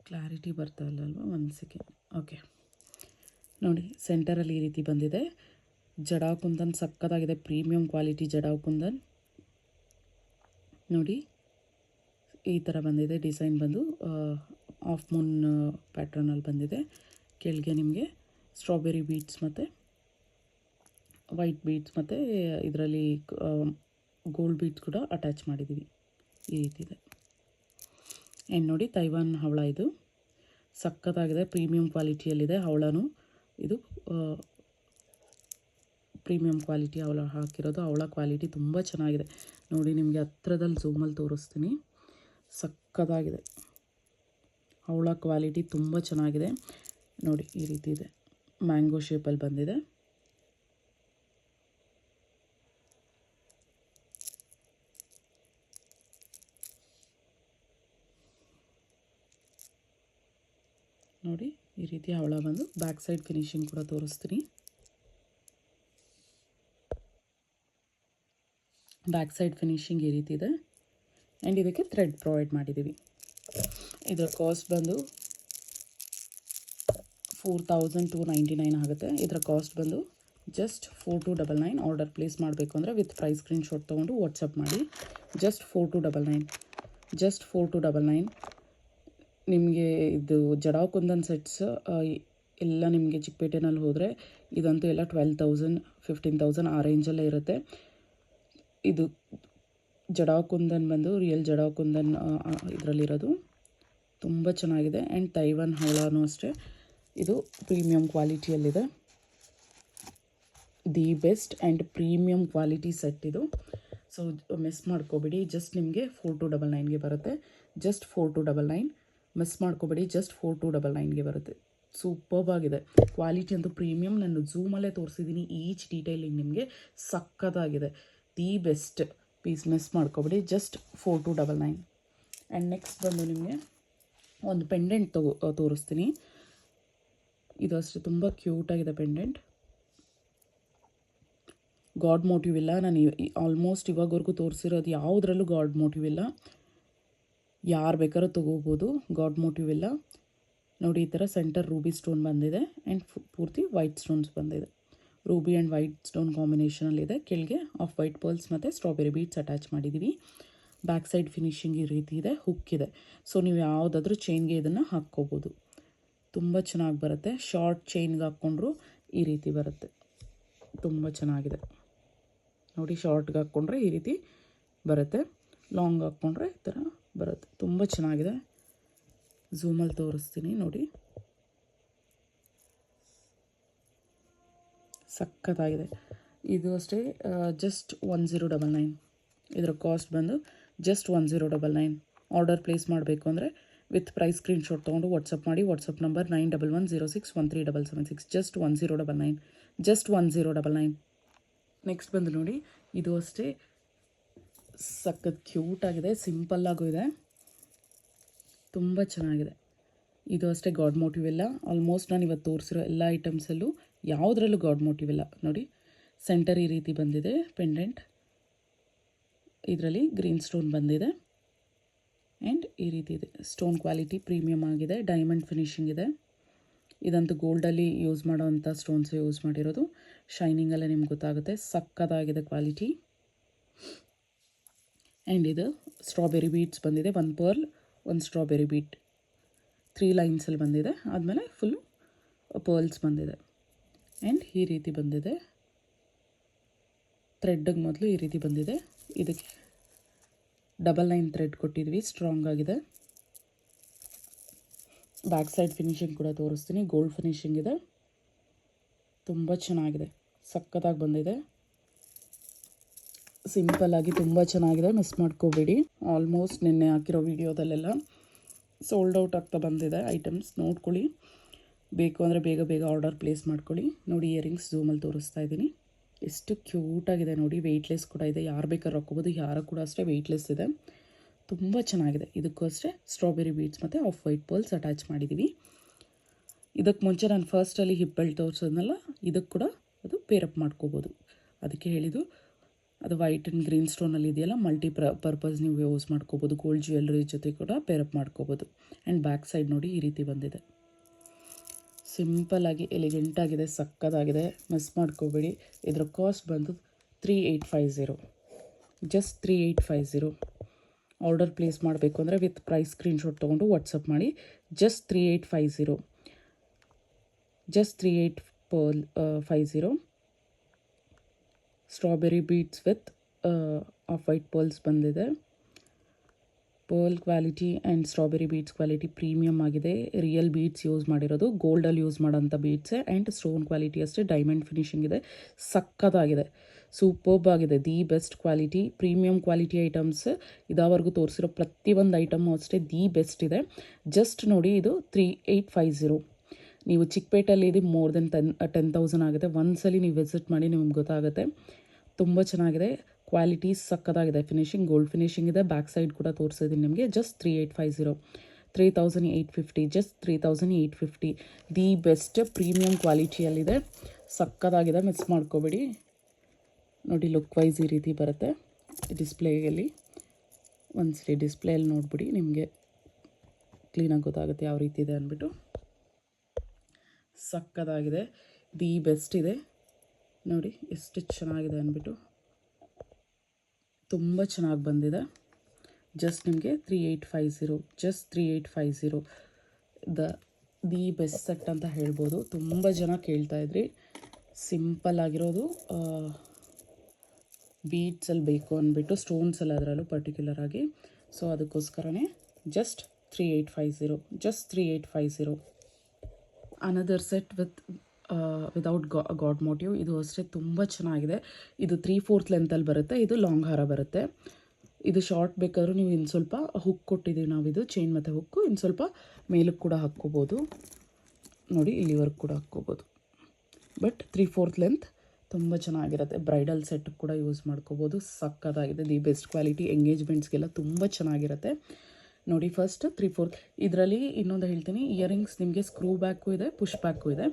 ಕ್ಲಾರಿಟಿ ಬರ್ತಾ ಇಲ್ಲ ಅಲ್ವಾ, 1 ಸೆಕೆಂಡ್. ಓಕೆ ನೋಡಿ, ಸೆಂಟರಲ್ಲಿ ಈ ರೀತಿ ಬಂದಿದೆ. ಜಡಾ ಕುಂದನ್ ಸಕ್ಕತ್ತಾಗಿದೆ, ಪ್ರೀಮಿಯಂ ಕ್ವಾಲಿಟಿ ಜಡಾ ಕುಂದನ್ ನೋಡಿ. ಈ ಥರ ಬಂದಿದೆ ಡಿಸೈನ್ ಬಂದು ಆಫ್ ಮೂನ್ ಪ್ಯಾಟ್ರನಲ್ಲಿ ಬಂದಿದೆ. ಕೆಳಗೆ ನಿಮಗೆ ಸ್ಟ್ರಾಬೆರಿ ಬೀಡ್ಸ್ ಮತ್ತು ವೈಟ್ ಬೀಡ್ಸ್ ಮತ್ತು ಇದರಲ್ಲಿ ಗೋಲ್ಡ್ ಬೀಡ್ಸ್ ಕೂಡ ಅಟ್ಯಾಚ್ ಮಾಡಿದ್ದೀವಿ. ಈ ರೀತಿ ಇದೆ. ಆ್ಯಂಡ್ ನೋಡಿ ತೈವಾನ್ ಹವಳ, ಇದು ಸಕ್ಕತ್ತಾಗಿದೆ, ಪ್ರೀಮಿಯಂ ಕ್ವಾಲಿಟಿಯಲ್ಲಿದೆ ಹವಳನು. ಇದು ಪ್ರೀಮಿಯಂ ಕ್ವಾಲಿಟಿ ಹವಳ ಹಾಕಿರೋದು. ಹವಳ ಕ್ವಾಲಿಟಿ ತುಂಬ ಚೆನ್ನಾಗಿದೆ ನೋಡಿ. ನಿಮಗೆ ಹತ್ರದಲ್ಲಿ ಝೂಮಲ್ಲಿ ತೋರಿಸ್ತೀನಿ. ಸಕ್ಕತ್ತಾಗಿದೆ, ಹವಳ ಕ್ವಾಲಿಟಿ ತುಂಬ ಚೆನ್ನಾಗಿದೆ ನೋಡಿ. ಈ ರೀತಿ ಇದೆ, ಮ್ಯಾಂಗೋ ಶೇಪಲ್ಲಿ ಬಂದಿದೆ. ನೋಡಿ ಈ ರೀತಿ ಹವಳ ಬಂದು ಬ್ಯಾಕ್ ಸೈಡ್ ಫಿನಿಶಿಂಗ್ ಕೂಡ ತೋರಿಸ್ತೀನಿ. ಬ್ಯಾಕ್ ಸೈಡ್ ಫಿನಿಶಿಂಗ್ ಈ ರೀತಿ ಇದೆ. ಆ್ಯಂಡ್ ಇದಕ್ಕೆ ಥ್ರೆಡ್ ಪ್ರೊವೈಡ್ ಮಾಡಿದ್ದೀವಿ. ಇದರ ಕಾಸ್ಟ್ ಬಂದು 4299 ಆಗುತ್ತೆ. ಇದರ ಕಾಸ್ಟ್ ಬಂದು ಜಸ್ಟ್ 4299. ಆರ್ಡರ್ ಪ್ಲೇಸ್ ಮಾಡಬೇಕು ಅಂದರೆ ವಿತ್ ಪ್ರೈಸ್ ಸ್ಕ್ರೀನ್ಶಾಟ್ ತೊಗೊಂಡು ವಾಟ್ಸಪ್ ಮಾಡಿ. ಜಸ್ಟ್ 4299 ನಿಮಗೆ. ಇದು ಜಡಾ ಕುಂದನ್ ಸೆಟ್ಸ್ ಎಲ್ಲ ನಿಮಗೆ ಚಿಕ್ಕಪೇಟೆನಲ್ಲಿ ಹೋದರೆ ಇದಂತೂ ಎಲ್ಲ 12,000 15,000 ಆ ರೇಂಜಲ್ಲೇ ಇರುತ್ತೆ. ಇದು ಜಡಾ ಕುಂದನ್ ಬಂದು ರಿಯಲ್ ಜಡಾ ಕುಂದನ್ ಇದರಲ್ಲಿರೋದು ತುಂಬ ಚೆನ್ನಾಗಿದೆ. ಆ್ಯಂಡ್ ತೈವಾನ್ ಹವಳನೂ ಅಷ್ಟೇ, ಇದು ಪ್ರೀಮಿಯಂ ಕ್ವಾಲಿಟಿಯಲ್ಲಿದೆ. The best and premium quality set ಇದು. ಸೊ ಮಿಸ್ ಮಾಡ್ಕೋಬೇಡಿ. ಜಸ್ಟ್ ನಿಮಗೆ 4299ಗೆ ಬರುತ್ತೆ. ಜಸ್ಟ್ 4299 ಮಿಸ್ ಮಾಡ್ಕೋಬೇಡಿ. ಜಸ್ಟ್ 4299ಗೆ ಬರುತ್ತೆ. ಸೂಪರ್ಬ್ ಆಗಿದೆ ಕ್ವಾಲಿಟಿ ಅಂತೂ ಪ್ರೀಮಿಯಂ. ನಾನು ಝೂಮಲ್ಲೇ ತೋರಿಸಿದ್ದೀನಿ. ಈಚ್ ಡೀಟೇಲಿಂಗ್ ನಿಮಗೆ ಸಕ್ಕತ್ತಾಗಿದೆ. ದಿ ಬೆಸ್ಟ್ ಪೀಸ್, ಮಿಸ್ ಮಾಡ್ಕೋಬೇಡಿ. ಜಸ್ಟ್ 4299. ಆ್ಯಂಡ್ ನೆಕ್ಸ್ಟ್ ಬಂದು ನಿಮಗೆ ಒಂದು ಪೆಂಡೆಂಟ್ ತೋರಿಸ್ತೀನಿ. ಇದು ಅಷ್ಟೇ ತುಂಬ ಕ್ಯೂಟಾಗಿದೆ ಪೆಂಡೆಂಟ್. ಗಾಡ್ ಮೋಟಿವ್ ಇಲ್ಲ. ನಾನು ಆಲ್ಮೋಸ್ಟ್ ಇವಾಗವರೆಗೂ ತೋರಿಸಿರೋದು ಯಾವುದ್ರಲ್ಲೂ ಗಾಡ್ ಮೋಟಿವ್ ಇಲ್ಲ. ಯಾರು ಬೇಕಾದ್ರೂ ತೊಗೋಬೋದು, ಗಾಡ್ ಮೋಟಿವ್ ಇಲ್ಲ. ನೋಡಿ ಈ ಥರ ಸೆಂಟರ್ ರೂಬಿ ಸ್ಟೋನ್ ಬಂದಿದೆ. ಆ್ಯಂಡ್ ಪೂರ್ತಿ ವೈಟ್ ಸ್ಟೋನ್ಸ್ ಬಂದಿದೆ. ರೂಬಿ ಆ್ಯಂಡ್ ವೈಟ್ ಸ್ಟೋನ್ ಕಾಂಬಿನೇಷನಲ್ಲಿದೆ. ಕೆಳಗೆ ಆಫ್ ವೈಟ್ ಪರ್ಲ್ಸ್ ಮತ್ತು ಸ್ಟ್ರಾಬೆರಿ ಬೀಡ್ಸ್ ಅಟ್ಯಾಚ್ ಮಾಡಿದ್ದೀವಿ. ಬ್ಯಾಕ್ ಸೈಡ್ ಫಿನಿಶಿಂಗ್ ಈ ರೀತಿ ಇದೆ, ಹುಕ್ ಇದೆ. ಸೊ ನೀವು ಯಾವುದಾದ್ರೂ ಚೈನ್ಗೆ ಇದನ್ನು ಹಾಕ್ಕೋಬೋದು. ತುಂಬ ಚೆನ್ನಾಗಿ ಬರುತ್ತೆ. ಶಾರ್ಟ್ ಚೈನ್ಗೆ ಹಾಕ್ಕೊಂಡ್ರು ಈ ರೀತಿ ಬರುತ್ತೆ. ತುಂಬ ಚೆನ್ನಾಗಿದೆ ನೋಡಿ. ಶಾರ್ಟ್ಗೆ ಹಾಕ್ಕೊಂಡ್ರೆ ಈ ರೀತಿ ಬರುತ್ತೆ, ಲಾಂಗ್ ಹಾಕ್ಕೊಂಡ್ರೆ ಈ ಥರ ಬರುತ್ತೆ. ತುಂಬ ಚೆನ್ನಾಗಿದೆ. ಝೂಮಲ್ಲಿ ತೋರಿಸ್ತೀನಿ ನೋಡಿ. ಸಕ್ಕತ್ತಾಗಿದೆ. ಇದು ಅಷ್ಟೇ ಜಸ್ಟ್ 1099. ಇದರ ಕಾಸ್ಟ್ ಬಂದು ಜಸ್ಟ್ 1099. ಆರ್ಡರ್ ಪ್ಲೇಸ್ ಮಾಡಬೇಕು ಅಂದರೆ ವಿತ್ ಪ್ರೈಸ್ ಸ್ಕ್ರೀನ್ಶಾಟ್ ತೊಗೊಂಡು ವಾಟ್ಸಪ್ ಮಾಡಿ. WhatsApp number 9110613776. Just 1099. Just 1099. Next ಬಂದು ನೋಡಿ, ಇದು ಅಷ್ಟೇ ಸಖತ್ ಕ್ಯೂಟಾಗಿದೆ, ಸಿಂಪಲ್ಲಾಗೂ ಇದೆ, ತುಂಬ ಚೆನ್ನಾಗಿದೆ. ಇದು ಅಷ್ಟೇ ಗಾಡ್ ಮೋಟಿವ್ ಇಲ್ಲ. ಆಲ್ಮೋಸ್ಟ್ ನಾನು ಇವತ್ತು ತೋರಿಸಿರೋ ಎಲ್ಲ ಐಟಮ್ಸಲ್ಲೂ ಯಾವುದ್ರಲ್ಲೂ ಗಾಡ್ ಮೋಟಿವ್ ಇಲ್ಲ ನೋಡಿ. ಸೆಂಟರ್ ಈ ರೀತಿ ಬಂದಿದೆ ಪೆಂಡೆಂಟ್. ಇದರಲ್ಲಿ ಗ್ರೀನ್ ಸ್ಟೋನ್ ಬಂದಿದೆ. ಆ್ಯಂಡ್ ಈ ರೀತಿ ಇದೆ. ಸ್ಟೋನ್ ಕ್ವಾಲಿಟಿ ಪ್ರೀಮಿಯಮ್ ಆಗಿದೆ. ಡೈಮಂಡ್ ಫಿನಿಶಿಂಗ್ ಇದೆ. ಇದಂತೂ ಗೋಲ್ಡಲ್ಲಿ ಯೂಸ್ ಮಾಡೋವಂಥ ಸ್ಟೋನ್ಸ್ ಯೂಸ್ ಮಾಡಿರೋದು. ಶೈನಿಂಗಲ್ಲೇ ನಿಮ್ಗೆ ಗೊತ್ತಾಗುತ್ತೆ. ಸಕ್ಕತ್ತಾಗಿದೆ ಕ್ವಾಲಿಟಿ. ಆ್ಯಂಡ್ ಇದು ಸ್ಟ್ರಾಬೆರಿ ಬೀಡ್ಸ್ ಬಂದಿದೆ. 1 ಪರ್ಲ್ 1 ಸ್ಟ್ರಾಬೆರಿ ಬೀಟ್ 3 ಲೈನ್ಸಲ್ಲಿ ಬಂದಿದೆ. ಆದಮೇಲೆ ಫುಲ್ಲು ಪರ್ಲ್ಸ್ ಬಂದಿದೆ. ಆ್ಯಂಡ್ ಈ ರೀತಿ ಬಂದಿದೆ. ಥ್ರೆಡ್ಡಿಗೆ ಮೊದಲು ಈ ರೀತಿ ಬಂದಿದೆ. ಇದಕ್ಕೆ ಡಬಲ್ ಲೈನ್ ಥ್ರೆಡ್ ಕೊಟ್ಟಿದ್ವಿ, ಸ್ಟ್ರಾಂಗ್ ಆಗಿದೆ. ಬ್ಯಾಕ್ ಸೈಡ್ ಫಿನಿಶಿಂಗ್ ಕೂಡ ತೋರಿಸ್ತೀನಿ. ಗೋಲ್ಡ್ ಫಿನಿಶಿಂಗ್ ಇದೆ. ತುಂಬ ಚೆನ್ನಾಗಿದೆ, ಸಕ್ಕತ್ತಾಗಿ ಬಂದಿದೆ. ಸಿಂಪಲ್ಲಾಗಿ ತುಂಬ ಚೆನ್ನಾಗಿದೆ. ಮಿಸ್ ಮಾಡ್ಕೋಬೇಡಿ. ಆಲ್ಮೋಸ್ಟ್ ನಿನ್ನೆ ಹಾಕಿರೋ ವಿಡಿಯೋದಲ್ಲೆಲ್ಲ ಸೋಲ್ಡ್ ಔಟ್ ಆಗ್ತಾ ಬಂದಿದೆ ಐಟಮ್ಸ್. ನೋಡ್ಕೊಳ್ಳಿ, ಬೇಕು ಅಂದರೆ ಬೇಗ ಬೇಗ ಆರ್ಡರ್ ಪ್ಲೇಸ್ ಮಾಡ್ಕೊಳ್ಳಿ. ನೋಡಿ ಇಯರಿಂಗ್ಸ್ ಝೂಮಲ್ಲಿ ತೋರಿಸ್ತಾ ಇದ್ದೀನಿ. ಎಷ್ಟು ಕ್ಯೂಟಾಗಿದೆ ನೋಡಿ. ವೆಯ್ಟ್ಲೆಸ್ ಕೂಡ ಇದೆ, ಯಾರು ಬೇಕಾದ್ರೂ ಹಾಕ್ಕೋಬೋದು. ಯಾರು ಕೂಡ ಅಷ್ಟೇ ವೆಯ್ಟ್ಲೆಸ್ ಇದೆ, ತುಂಬ ಚೆನ್ನಾಗಿದೆ. ಇದಕ್ಕೂ ಅಷ್ಟೇ ಸ್ಟ್ರಾಬೆರಿ ಬೀಡ್ಸ್ ಮತ್ತು ಆಫ್ ವೈಟ್ ಪರ್ಲ್ಸ್ ಅಟ್ಯಾಚ್ ಮಾಡಿದ್ದೀವಿ. ಇದಕ್ಕೆ ಮುಂಚೆ ನಾನು ಫಸ್ಟಲ್ಲಿ ಹಿಪ್ ಬೆಲ್ಟ್ ತೋರಿಸೋದ್ನಲ್ಲ, ಇದಕ್ಕೆ ಕೂಡ ಅದು ಪೇರಪ್ ಮಾಡ್ಕೋಬೋದು. ಅದಕ್ಕೆ ಹೇಳಿದ್ದು, ಅದು ವೈಟ್ ಆ್ಯಂಡ್ ಗ್ರೀನ್ ಸ್ಟೋನಲ್ಲಿ ಇದೆಯಲ್ಲ, ಪರ್ಪಸ್ ನೀವು ಯೂಸ್ ಮಾಡ್ಕೋಬೋದು. ಗೋಲ್ಡ್ ಜ್ಯುವೆಲ್ರಿ ಜೊತೆ ಕೂಡ ಪೇರಪ್ ಮಾಡ್ಕೋಬೋದು. ಆ್ಯಂಡ್ ಬ್ಯಾಕ್ ಸೈಡ್ ನೋಡಿ ಈ ರೀತಿ ಬಂದಿದೆ. ಸಿಂಪಲ್ಲಾಗಿ ಎಲಿಗೆಂಟಾಗಿದೆ, ಸಕ್ಕತ್ತಾಗಿದೆ, ಮಿಸ್ ಮಾಡ್ಕೋಬೇಡಿ. ಇದರ ಕಾಸ್ಟ್ ಬಂದು 3850, ಜಸ್ಟ್ 3850. ಆರ್ಡರ್ ಪ್ಲೇಸ್ ಮಾಡಬೇಕು ಅಂದರೆ ವಿತ್ ಪ್ರೈಸ್ ಸ್ಕ್ರೀನ್ಶಾಟ್ ತೊಗೊಂಡು ವಾಟ್ಸಪ್ ಮಾಡಿ. Just 3850, just 3850. Strawberry beads with off white pearls ಬಂದಿದೆ. Pearl quality and strawberry beads quality premium ಆಗಿದೆ. ರಿಯಲ್ ಬೀಡ್ಸ್ ಯೂಸ್ ಮಾಡಿರೋದು, ಗೋಲ್ಡಲ್ಲಿ ಯೂಸ್ ಮಾಡೋಂಥ ಬೀಡ್ಸೆ. ಆ್ಯಂಡ್ ಸ್ಟೋನ್ ಕ್ವಾಲಿಟಿ ಅಷ್ಟೇ ಡೈಮಂಡ್ ಫಿನಿಶಿಂಗ್ ಇದೆ, ಸಕ್ಕತ್ತಾಗಿದೆ, ಸೂಪರ್ಬ್ ಆಗಿದೆ. The best quality, premium quality items ಇದಾವರೆಗೂ ತೋರಿಸಿರೋ ಪ್ರತಿಯೊಂದು ಐಟಮು ಅಷ್ಟೇ ದಿ ಬೆಸ್ಟ್ ಇದೆ. ಜಸ್ಟ್ ನೋಡಿ, ಇದು 3850. ನೀವು ಚಿಕ್ಕಪೇಟೆಯಲ್ಲಿ ಇದು ಮೋರ್ ದೆನ್ 10,000 ಆಗುತ್ತೆ. ಒಂದ್ಸಲಿ ನೀವು ವಿಸಿಟ್ ಮಾಡಿ, ನಿಮ್ಗೆ ಗೊತ್ತಾಗುತ್ತೆ. ತುಂಬ ಚೆನ್ನಾಗಿದೆ, ಕ್ವಾಲಿಟಿ ಸಕ್ಕತ್ತಾಗಿದೆ. ಫಿನಿಶಿಂಗ್ ಗೋಲ್ಡ್ ಫಿನಿಶಿಂಗ್ ಇದೆ. ಬ್ಯಾಕ್ ಸೈಡ್ ಕೂಡ ತೋರಿಸಿದ್ದೀನಿ ನಿಮಗೆ. Just 3850, 3850, just 3850. The best premium ಕ್ವಾಲಿಟಿಯಲ್ಲಿದೆ, ಸಕ್ಕತ್ತಾಗಿದೆ, ಮಿಸ್ ಮಾಡ್ಕೋಬೇಡಿ. ನೋಡಿ, ಲುಕ್ ವೈಸ್ ಈ ರೀತಿ ಬರುತ್ತೆ ಡಿಸ್ಪ್ಲೇಯಲ್ಲಿ. ಒಂದ್ಸರಿ ಡಿಸ್ಪ್ಲೇಯಲ್ಲಿ ನೋಡ್ಬಿಡಿ, ನಿಮಗೆ ಕ್ಲೀನಾಗಿ ಗೊತ್ತಾಗುತ್ತೆ ಯಾವ ರೀತಿ ಇದೆ ಅಂದ್ಬಿಟ್ಟು. ಸಕ್ಕತ್ತಾಗಿದೆ, ದಿ ಬೆಸ್ಟ್ ಇದೆ. ನೋಡಿ ಎಷ್ಟು ಚೆನ್ನಾಗಿದೆ ಅಂದ್ಬಿಟ್ಟು, ತುಂಬ ಚೆನ್ನಾಗಿ ಬಂದಿದೆ. ಜಸ್ಟ್ ನಿಮಗೆ 3850, ಜಸ್ಟ್ 3850 ದಿ ಬೆಸ್ಟ್ ಸೆಟ್ ಅಂತ ಹೇಳ್ಬೋದು. ತುಂಬ ಜನ ಕೇಳ್ತಾಯಿದ್ರಿ, ಸಿಂಪಲ್ ಆಗಿರೋದು ಬೀಡ್ಸಲ್ಲಿ ಬೇಕು ಅಂದ್ಬಿಟ್ಟು, ಸ್ಟೋನ್ಸಲ್ಲಿ ಅದರಲ್ಲೂ ಪರ್ಟಿಕ್ಯುಲರ್ ಆಗಿ. ಸೊ ಅದಕ್ಕೋಸ್ಕರನೇ just 3850, just 3850. Another set without god motive. ಇದು ಅಷ್ಟೇ ತುಂಬ ಚೆನ್ನಾಗಿದೆ. ಇದು 3/4 ಲೆಂತಲ್ಲಿ ಬರುತ್ತೆ. ಇದು ಲಾಂಗ್ ಹಾರ ಬರುತ್ತೆ. ಇದು ಶಾರ್ಟ್ ಬೇಕಾದರೂ ನೀವು ಇನ್ನು ಸ್ವಲ್ಪ ಹುಕ್ ಕೊಟ್ಟಿದ್ದೀವಿ ನಾವು, ಇದು ಚೈನ್ ಮತ್ತು ಹುಕ್ಕು ಇನ್ನು ಸ್ವಲ್ಪ ಮೇಲಕ್ಕೆ ಕೂಡ ಹಾಕ್ಕೋಬೋದು. ನೋಡಿ, ಇಲ್ಲಿವರೆಗೆ ಕೂಡ ಹಾಕ್ಕೋಬೋದು. ಬಟ್ 3/4 ಲೆಂತ್ ತುಂಬ ಚೆನ್ನಾಗಿರುತ್ತೆ. ಬ್ರೈಡಲ್ ಸೆಟ್ ಕೂಡ ಯೂಸ್ ಮಾಡ್ಕೋಬೋದು, ಸಕ್ಕತ್ತಾಗಿದೆ. ದಿ ಬೆಸ್ಟ್ ಕ್ವಾಲಿಟಿ, ಎಂಗೇಜ್ಮೆಂಟ್ಸ್ಗೆಲ್ಲ ತುಂಬ ಚೆನ್ನಾಗಿರುತ್ತೆ. ನೋಡಿ, ಫಸ್ಟ್ 3/4. ಇದರಲ್ಲಿ ಇನ್ನೊಂದು ಹೇಳ್ತೀನಿ, ಇಯರಿಂಗ್ಸ್ ನಿಮಗೆ ಸ್ಕ್ರೂ ಬ್ಯಾಕು ಇದೆ, ಪುಷ್ ಬ್ಯಾಕು ಇದೆ.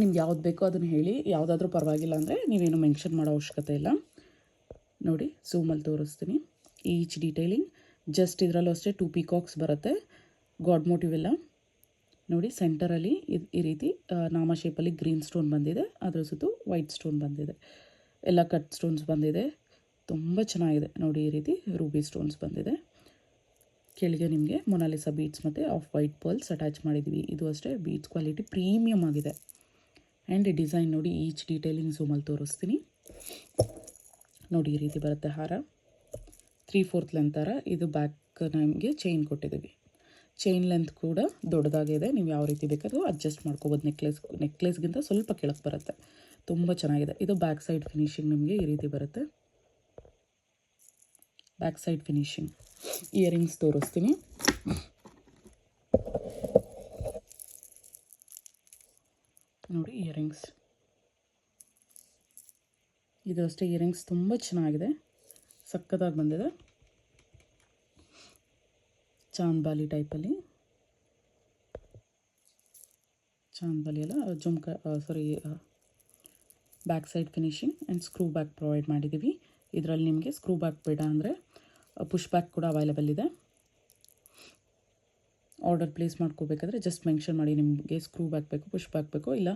ನಿಮ್ಗೆ ಯಾವ್ದು ಬೇಕೋ ಅದನ್ನು ಹೇಳಿ, ಯಾವುದಾದ್ರೂ ಪರವಾಗಿಲ್ಲ ಅಂದರೆ ನೀವೇನು ಮೆನ್ಷನ್ ಮಾಡೋ ಅವಶ್ಯಕತೆ ಇಲ್ಲ. ನೋಡಿ, ಝೂಮಲ್ಲಿ ತೋರಿಸ್ತೀನಿ ಈಚ್ ಡೀಟೇಲಿಂಗ್. ಜಸ್ಟ್ ಇದರಲ್ಲೂ ಅಷ್ಟೇ 2 ಪೀಕಾಕ್ಸ್ ಬರುತ್ತೆ, ಗಾಡ್ ಮೋಟಿವ್ ಎಲ್ಲ. ನೋಡಿ, ಸೆಂಟರಲ್ಲಿ ಈ ರೀತಿ ನಾಮ ಶೇಪಲ್ಲಿ ಗ್ರೀನ್ ಸ್ಟೋನ್ ಬಂದಿದೆ, ಅದರ ಸುತ್ತು ವೈಟ್ ಸ್ಟೋನ್ ಬಂದಿದೆ, ಎಲ್ಲ ಕಟ್ ಸ್ಟೋನ್ಸ್ ಬಂದಿದೆ. ತುಂಬ ಚೆನ್ನಾಗಿದೆ. ನೋಡಿ, ಈ ರೀತಿ ರೂಬಿ ಸ್ಟೋನ್ಸ್ ಬಂದಿದೆ. ಕೆಳಗೆ ನಿಮಗೆ ಮೊನಾಲಿಸಾ ಬೀಡ್ಸ್ ಮತ್ತು ಆಫ್ ವೈಟ್ ಪರ್ಲ್ಸ್ ಅಟ್ಯಾಚ್ ಮಾಡಿದ್ವಿ. ಇದು ಅಷ್ಟೇ ಬೀಡ್ಸ್ ಕ್ವಾಲಿಟಿ ಪ್ರೀಮಿಯಮ್ ಆಗಿದೆ. ಆ್ಯಂಡ್ ಡಿಸೈನ್ ನೋಡಿ, ಈಚ್ ಡೀಟೇಲಿಂಗ್ ಝೂಮಲ್ಲಿ ತೋರಿಸ್ತೀನಿ. ನೋಡಿ, ಈ ರೀತಿ ಬರುತ್ತೆ ಹಾರ, 3/4 ಲೆಂತ್ ಹಾರ. ಇದು ಬ್ಯಾಕ್ ನಮಗೆ ಚೈನ್ ಕೊಟ್ಟಿದ್ದೀವಿ. ಚೈನ್ ಲೆಂತ್ ಕೂಡ ದೊಡ್ಡದಾಗಿದೆ, ನೀವು ಯಾವ ರೀತಿ ಬೇಕಾದರೂ ಅಡ್ಜಸ್ಟ್ ಮಾಡ್ಕೋಬೋದು. ನೆಕ್ಲೆಸ್ಗಿಂತ ಸ್ವಲ್ಪ ಕೆಳಗೆ ಬರುತ್ತೆ, ತುಂಬ ಚೆನ್ನಾಗಿದೆ. ಇದು ಬ್ಯಾಕ್ ಸೈಡ್ ಫಿನಿಶಿಂಗ್ ನಿಮಗೆ ಈ ರೀತಿ ಬರುತ್ತೆ. Back side finishing. ಇಯರಿಂಗ್ಸ್ ತೋರಿಸ್ತೀನಿ. ನೋಡಿ, ಇಯರಿಂಗ್ಸ್ ಇದು ಅಷ್ಟೇ. ಇಯರಿಂಗ್ಸ್ ತುಂಬ ಚೆನ್ನಾಗಿದೆ, ಸಕ್ಕತ್ತಾಗಿ ಬಂದಿದೆ. ಚಾಂದ್ಬಾಲಿ ಟೈಪಲ್ಲಿ, ಚಾಂದ್ಬಾಲಿ ಎಲ್ಲ jhumka, back side finishing and screw back provide ಮಾಡಿದ್ದೀವಿ. ಇದರಲ್ಲಿ ನಿಮಗೆ ಸ್ಕ್ರೂ ಬ್ಯಾಕ್ ಬೇಡ ಅಂದರೆ ಪುಷ್ ಬ್ಯಾಕ್ ಕೂಡ ಅವೈಲೇಬಲ್ ಇದೆ. ಆರ್ಡರ್ ಪ್ಲೇಸ್ ಮಾಡ್ಕೋಬೇಕಾದ್ರೆ ಜಸ್ಟ್ ಮೆನ್ಷನ್ ಮಾಡಿ, ನಿಮಗೆ ಸ್ಕ್ರೂ ಬ್ಯಾಕ್ ಬೇಕು, ಪುಷ್ ಬ್ಯಾಕ್ ಬೇಕು, ಇಲ್ಲ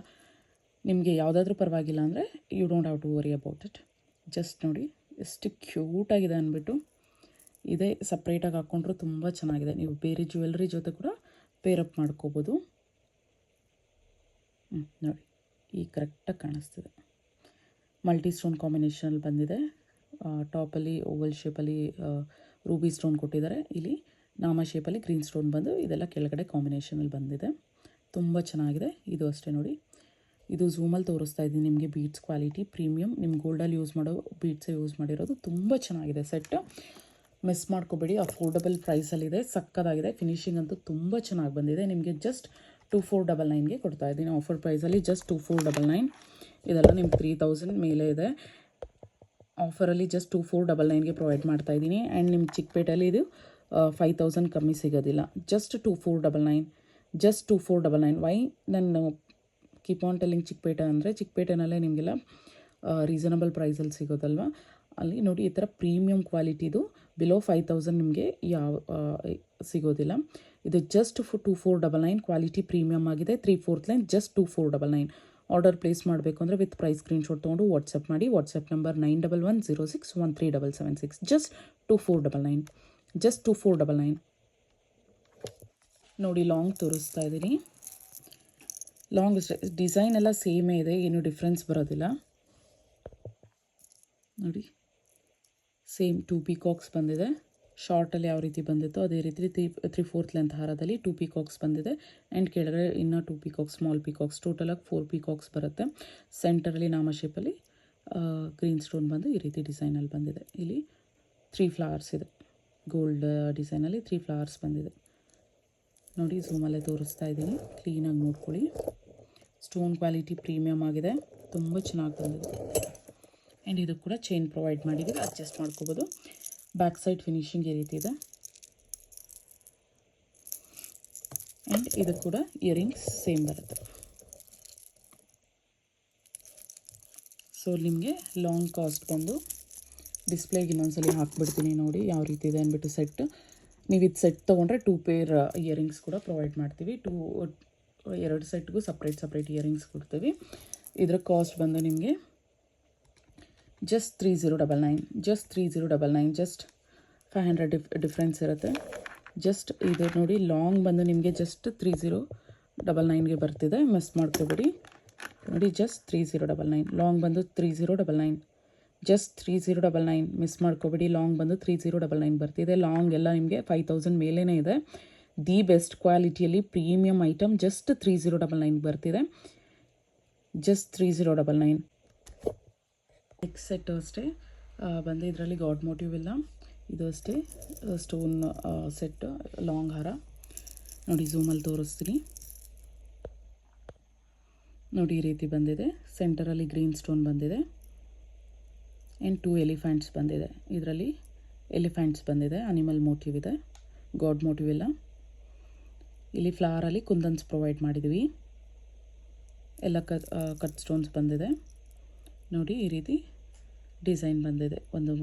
ನಿಮಗೆ ಯಾವುದಾದ್ರೂ ಪರವಾಗಿಲ್ಲ ಅಂದರೆ you don't have to worry about it. Just ನೋಡಿ ಎಷ್ಟು ಕ್ಯೂಟಾಗಿದೆ ಅಂದ್ಬಿಟ್ಟು. ಇದೇ ಸಪ್ರೇಟಾಗಿ ಹಾಕ್ಕೊಂಡ್ರೂ ತುಂಬ ಚೆನ್ನಾಗಿದೆ. ನೀವು ಬೇರೆ ಜ್ಯುವೆಲ್ರಿ ಜೊತೆ ಕೂಡ ಪೇರಪ್ ಮಾಡ್ಕೋಬೋದು. ನೋಡಿ, ಈಗ ಕರೆಕ್ಟಾಗಿ ಕಾಣಿಸ್ತಿದೆ. ಮಲ್ಟಿ ಸ್ಟೋನ್ ಕಾಂಬಿನೇಷನಲ್ಲಿ ಬಂದಿದೆ. ಟಾಪಲ್ಲಿ ಓವಲ್ ಶೇಪಲ್ಲಿ ರೂಬಿ ಸ್ಟೋನ್ ಕೊಟ್ಟಿದ್ದಾರೆ, ಇಲ್ಲಿ ನಾಮ ಶೇಪಲ್ಲಿ ಗ್ರೀನ್ ಸ್ಟೋನ್ ಬಂದು ಇದೆಲ್ಲ ಕೆಳಗಡೆ ಕಾಂಬಿನೇಷನಲ್ಲಿ ಬಂದಿದೆ. ತುಂಬ ಚೆನ್ನಾಗಿದೆ. ಇದು ಅಷ್ಟೇ ನೋಡಿ, ಇದು ಝೂಮಲ್ಲಿ ತೋರಿಸ್ತಾ ಇದ್ದೀನಿ ನಿಮಗೆ. ಬೀಡ್ಸ್ ಕ್ವಾಲಿಟಿ ಪ್ರೀಮಿಯಮ್, ನಿಮ್ಮ ಗೋಲ್ಡಲ್ಲಿ ಯೂಸ್ ಮಾಡೋ ಬೀಡ್ಸೇ ಯೂಸ್ ಮಾಡಿರೋದು. ತುಂಬ ಚೆನ್ನಾಗಿದೆ ಸೆಟ್, ಮಿಸ್ ಮಾಡ್ಕೋಬೇಡಿ. ಅಫೋರ್ಡಬಲ್ ಪ್ರೈಸಲ್ಲಿದೆ, ಸಕ್ಕತ್ತಾಗಿದೆ. ಫಿನಿಶಿಂಗ್ ಅಂತೂ ತುಂಬ ಚೆನ್ನಾಗಿ ಬಂದಿದೆ. ನಿಮಗೆ ಜಸ್ಟ್ 2499ಗೆ ಕೊಡ್ತಾ ಇದ್ದೀನಿ ಆಫರ್ ಪ್ರೈಸಲ್ಲಿ. ಜಸ್ಟ್ 2499. ಇದೆಲ್ಲ ನಿಮ್ಗೆ 3000 ಮೇಲೆ ಇದೆ. ಆಫರಲ್ಲಿ ಜಸ್ಟ್ 2499ಗೆ ಪ್ರೊವೈಡ್ ಮಾಡ್ತಾ ಇದ್ದೀನಿ. ಆ್ಯಂಡ್ ನಿಮ್ಮ ಚಿಕ್ಕಪೇಟೆಯಲ್ಲಿ ಇದು 5000 ಕಮ್ಮಿ ಸಿಗೋದಿಲ್ಲ. Just 2499, just 2499. ವೈ ನಾನು ಕೀಪ್ ಆನ್ ಟೆಲ್ಲಿಂಗ್ ಚಿಕ್ಕಪೇಟೆ ಅಂದರೆ ಚಿಕ್ಕಪೇಟೆನಲ್ಲೇ ನಿಮಗೆಲ್ಲ ರೀಸನಬಲ್ ಪ್ರೈಸಲ್ಲಿ ಸಿಗೋದಲ್ವ, ಅಲ್ಲಿ ನೋಡಿ ಈ ಥರ ಪ್ರೀಮಿಯಂ ಕ್ವಾಲಿಟಿದು ಬಿಲೋ 5000 ನಿಮಗೆ ಸಿಗೋದಿಲ್ಲ. ಇದು ಜಸ್ಟ್ 2499 ಕ್ವಾಲಿಟಿ ಪ್ರೀಮಿಯಮ್ ಆಗಿದೆ. 3/4 ಲೈನ್ ಜಸ್ಟ್ 2499. ಆರ್ಡರ್ ಪ್ಲೇಸ್ ಮಾಡಬೇಕು ಅಂದರೆ ವಿತ್ ಪ್ರೈಸ್ ಸ್ಕ್ರೀನ್ಶಾಟ್ ತೊಗೊಂಡು ವಾಟ್ಸಪ್ ಮಾಡಿ. WhatsApp number 9110613776. ಜಸ್ಟ್ 2499. ಜಸ್ಟ್ 2499. ನೋಡಿ ಲಾಂಗ್ ತೋರಿಸ್ತಾ ಇದ್ದೀನಿ. ಲಾಂಗ್ ಡಿಸೈನ್ ಎಲ್ಲ ಸೇಮೇ ಇದೆ, ಏನು ಡಿಫ್ರೆನ್ಸ್ ಬರೋದಿಲ್ಲ. ನೋಡಿ ಸೇಮ್ 2 ಪೀಕಾಕ್ಸ್ ಬಂದಿದೆ. ಶಾರ್ಟಲ್ಲಿ ಯಾವ ರೀತಿ ಬಂದಿತ್ತೋ ಅದೇ ರೀತಿ 3/4 ಲೆಂತ್ ಹಾರದಲ್ಲಿ 2 ಪೀಕಾಕ್ಸ್ ಬಂದಿದೆ. ಆ್ಯಂಡ್ ಕೆಳಗಡೆ ಇನ್ನೂ 2 ಪೀಕಾಕ್ಸ್, ಸ್ಮಾಲ್ ಪೀಕಾಕ್ಸ್, ಟೋಟಲಾಗಿ 4 ಪೀಕಾಕ್ಸ್ ಬರುತ್ತೆ. ಸೆಂಟರಲ್ಲಿ ನಾಮ ಶೇಪಲ್ಲಿ ಗ್ರೀನ್ ಸ್ಟೋನ್ ಬಂದು ಈ ರೀತಿ ಡಿಸೈನಲ್ಲಿ ಬಂದಿದೆ. ಇಲ್ಲಿ 3 ಫ್ಲವರ್ಸ್ ಇದೆ, ಗೋಲ್ಡ್ ಡಿಸೈನಲ್ಲಿ 3 ಫ್ಲವರ್ಸ್ ಬಂದಿದೆ. ನೋಡಿ ಝೂಮಲ್ಲೇ ತೋರಿಸ್ತಾ ಇದ್ದೀನಿ, ಕ್ಲೀನಾಗಿ ನೋಡ್ಕೊಳ್ಳಿ. ಸ್ಟೋನ್ ಕ್ವಾಲಿಟಿ ಪ್ರೀಮಿಯಮ್ ಆಗಿದೆ, ತುಂಬ ಚೆನ್ನಾಗಿ ಬಂದಿದೆ. ಆ್ಯಂಡ್ ಇದು ಕೂಡ ಚೈನ್ ಪ್ರೊವೈಡ್ ಮಾಡಿದ್ದೀವಿ, ಅಡ್ಜಸ್ಟ್ ಮಾಡ್ಕೋಬೋದು. ಬ್ಯಾಕ್ ಸೈಡ್ ಫಿನಿಶಿಂಗ್ ಈ ರೀತಿ ಇದೆ. ಆ್ಯಂಡ್ ಇದು ಕೂಡ ಇಯರಿಂಗ್ಸ್ ಸೇಮ್ ಬರುತ್ತೆ. ಸೊ ನಿಮಗೆ ಲಾಂಗ್ ಕಾಸ್ಟ್ ಬಂದು ಡಿಸ್ಪ್ಲೇಗೆ ಇನ್ನೊಂದ್ಸಲಿ ಹಾಕ್ಬಿಡ್ತೀನಿ ನೋಡಿ ಯಾವ ರೀತಿ ಇದೆ ಅಂದ್ಬಿಟ್ಟು. ಸೆಟ್ ನೀವು ಇದು ಸೆಟ್ ತೊಗೊಂಡ್ರೆ 2 ಪೇರ್ ಇಯರಿಂಗ್ಸ್ ಕೂಡ ಪ್ರೊವೈಡ್ ಮಾಡ್ತೀವಿ. 2 ಸೆಟ್ಗೂ ಸಪ್ರೇಟ್ ಇಯರಿಂಗ್ಸ್ ಕೊಡ್ತೀವಿ. ಇದರ ಕಾಸ್ಟ್ ಬಂದು ನಿಮಗೆ ಜಸ್ಟ್ 3099. ಜಸ್ಟ್ 3099. ಜಸ್ಟ್ 500 ಡಿಫ್ರೆನ್ಸ್ ಇರುತ್ತೆ. ಜಸ್ಟ್ ಇದು ನೋಡಿ ಲಾಂಗ್ ಬಂದು ನಿಮಗೆ ಜಸ್ಟ್ 3099ಗೆ ಬರ್ತಿದೆ, ಮಿಸ್ ಮಾಡ್ಕೋಬೇಡಿ. ನೋಡಿ ಜಸ್ಟ್ 3099. ಲಾಂಗ್ ಬಂದು 3099. ಜಸ್ಟ್ 3099 ಮಿಸ್ ಮಾಡ್ಕೋಬೇಡಿ. ಲಾಂಗ್ ಬಂದು 3099 ಬರ್ತಿದೆ. ಲಾಂಗ್ ಎಲ್ಲ ನಿಮಗೆ 5000 ಮೇಲೇ ಇದೆ. ದಿ ಬೆಸ್ಟ್ ಕ್ವಾಲಿಟಿಯಲ್ಲಿ ಪ್ರೀಮಿಯಮ್ ಐಟಮ್ ಜಸ್ಟ್ 3099 ಬರ್ತಿದೆ. ಜಸ್ಟ್ 3099. ನೆಕ್ಸ್ಟ್ ಸೆಟ್ ಅಷ್ಟೇ ಬಂದು ಇದರಲ್ಲಿ ಗಾಡ್ ಮೋಟಿವ್ ಇಲ್ಲ, ಇದು ಅಷ್ಟೇ ಸ್ಟೋನ್ ಸೆಟ್ ಲಾಂಗ್ ಹಾರ. ನೋಡಿ ಝೂಮಲ್ಲಿ ತೋರಿಸ್ತೀನಿ. ನೋಡಿ ಈ ರೀತಿ ಬಂದಿದೆ. ಸೆಂಟರಲ್ಲಿ ಗ್ರೀನ್ ಸ್ಟೋನ್ ಬಂದಿದೆ. ಆ್ಯಂಡ್ 2 ಎಲಿಫೆಂಟ್ಸ್ ಬಂದಿದೆ. ಇದರಲ್ಲಿ ಎಲಿಫೆಂಟ್ಸ್ ಬಂದಿದೆ, ಅನಿಮಲ್ ಮೋಟಿವ್ ಇದೆ, ಗಾಡ್ ಮೋಟಿವ್ ಇಲ್ಲ. ಇಲ್ಲಿ ಫ್ಲವರಲ್ಲಿ ಕುಂದನ್ಸ್ ಪ್ರೊವೈಡ್ ಮಾಡಿದ್ದೀವಿ. ಎಲ್ಲ ಕಟ್ ಸ್ಟೋನ್ಸ್ ಬಂದಿದೆ. ನೋಡಿ ಈ ರೀತಿ ಡಿಸೈನ್ ಬಂದಿದೆ. ಒಂದು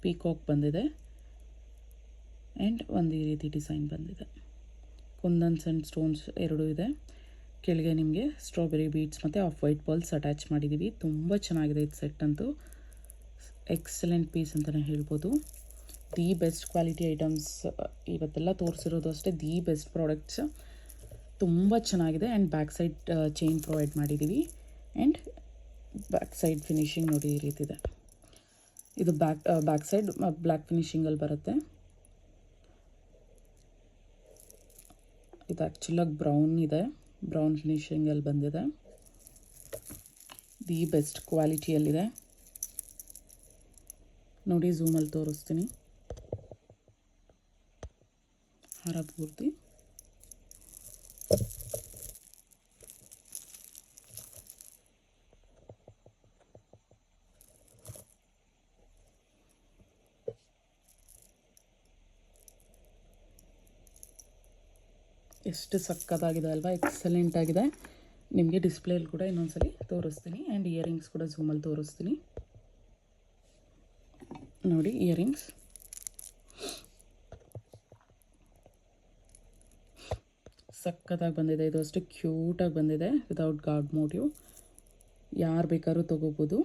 ಪೀಕಾಕ್ ಬಂದಿದೆ ಆ್ಯಂಡ್ ಒಂದು ಈ ರೀತಿ ಡಿಸೈನ್ ಬಂದಿದೆ. ಕುಂದನ್ಸ್ ಆ್ಯಂಡ್ ಸ್ಟೋನ್ಸ್ ಎರಡೂ ಇದೆ. ಕೆಳಗೆ ನಿಮಗೆ ಸ್ಟ್ರಾಬೆರಿ ಬೀಡ್ಸ್ ಮತ್ತು ಆಫ್ ವೈಟ್ ಪರ್ಲ್ಸ್ ಅಟ್ಯಾಚ್ ಮಾಡಿದ್ದೀವಿ. ತುಂಬ ಚೆನ್ನಾಗಿದೆ ಇದು ಸೆಟ್ ಅಂತೂ. ಎಕ್ಸಲೆಂಟ್ ಪೀಸ್ ಅಂತಲೇ ಹೇಳ್ಬೋದು. ದಿ ಬೆಸ್ಟ್ ಕ್ವಾಲಿಟಿ ಐಟಮ್ಸ್ ಇವತ್ತೆಲ್ಲ ತೋರಿಸಿರೋದು ಅಷ್ಟೇ, ದಿ ಬೆಸ್ಟ್ ಪ್ರಾಡಕ್ಟ್ಸ್. ತುಂಬ ಚೆನ್ನಾಗಿದೆ. And back side chain provide ಮಾಡಿದ್ದೀವಿ. ಆ್ಯಂಡ್ ಬ್ಯಾಕ್ ಸೈಡ್ ಫಿನಿಶಿಂಗ್ ನೋಡಿ ಈ ರೀತಿ ಇದೆ. ಇದು ಬ್ಯಾಕ್ ಸೈಡ್ ಬ್ಲ್ಯಾಕ್ ಫಿನಿಶಿಂಗಲ್ಲಿ ಬರುತ್ತೆ. ಇದು ಆ್ಯಕ್ಚುಲಾಗಿ ಬ್ರೌನ್ ಇದೆ, ಬ್ರೌನ್ ಫಿನಿಶಿಂಗಲ್ಲಿ ಬಂದಿದೆ. ದಿ ಬೆಸ್ಟ್ ಕ್ವಾಲಿಟಿಯಲ್ಲಿದೆ. ನೋಡಿ ಝೂಮಲ್ಲಿ ತೋರಿಸ್ತೀನಿ ಹಾರ ಪೂರ್ತಿ. ಎಷ್ಟು ಸಕ್ಕತ್ತಾಗಿದೆ ಅಲ್ವಾ, ಎಕ್ಸಲೆಂಟ್ ಆಗಿದೆ. ನಿಮಗೆ ಡಿಸ್ಪ್ಲೇಲಿ ಕೂಡ ಇನ್ನೊಂದ್ಸಲಿ ತೋರಿಸ್ತೀನಿ. ಆ್ಯಂಡ್ ಇಯರಿಂಗ್ಸ್ ಕೂಡ ಝೂಮಲ್ಲಿ ತೋರಿಸ್ತೀನಿ. ನೋಡಿ ಇಯರಿಂಗ್ಸ್ ಸಕ್ಕತ್ತಾಗಿ ಬಂದಿದೆ. ಇದು ಅಷ್ಟು ಕ್ಯೂಟಾಗಿ ಬಂದಿದೆ ವಿತೌಟ್ ಗಾಡ್ ಮೋಟಿವ್. ಯಾರು ಬೇಕಾದ್ರೂ ತೊಗೋಬೋದು.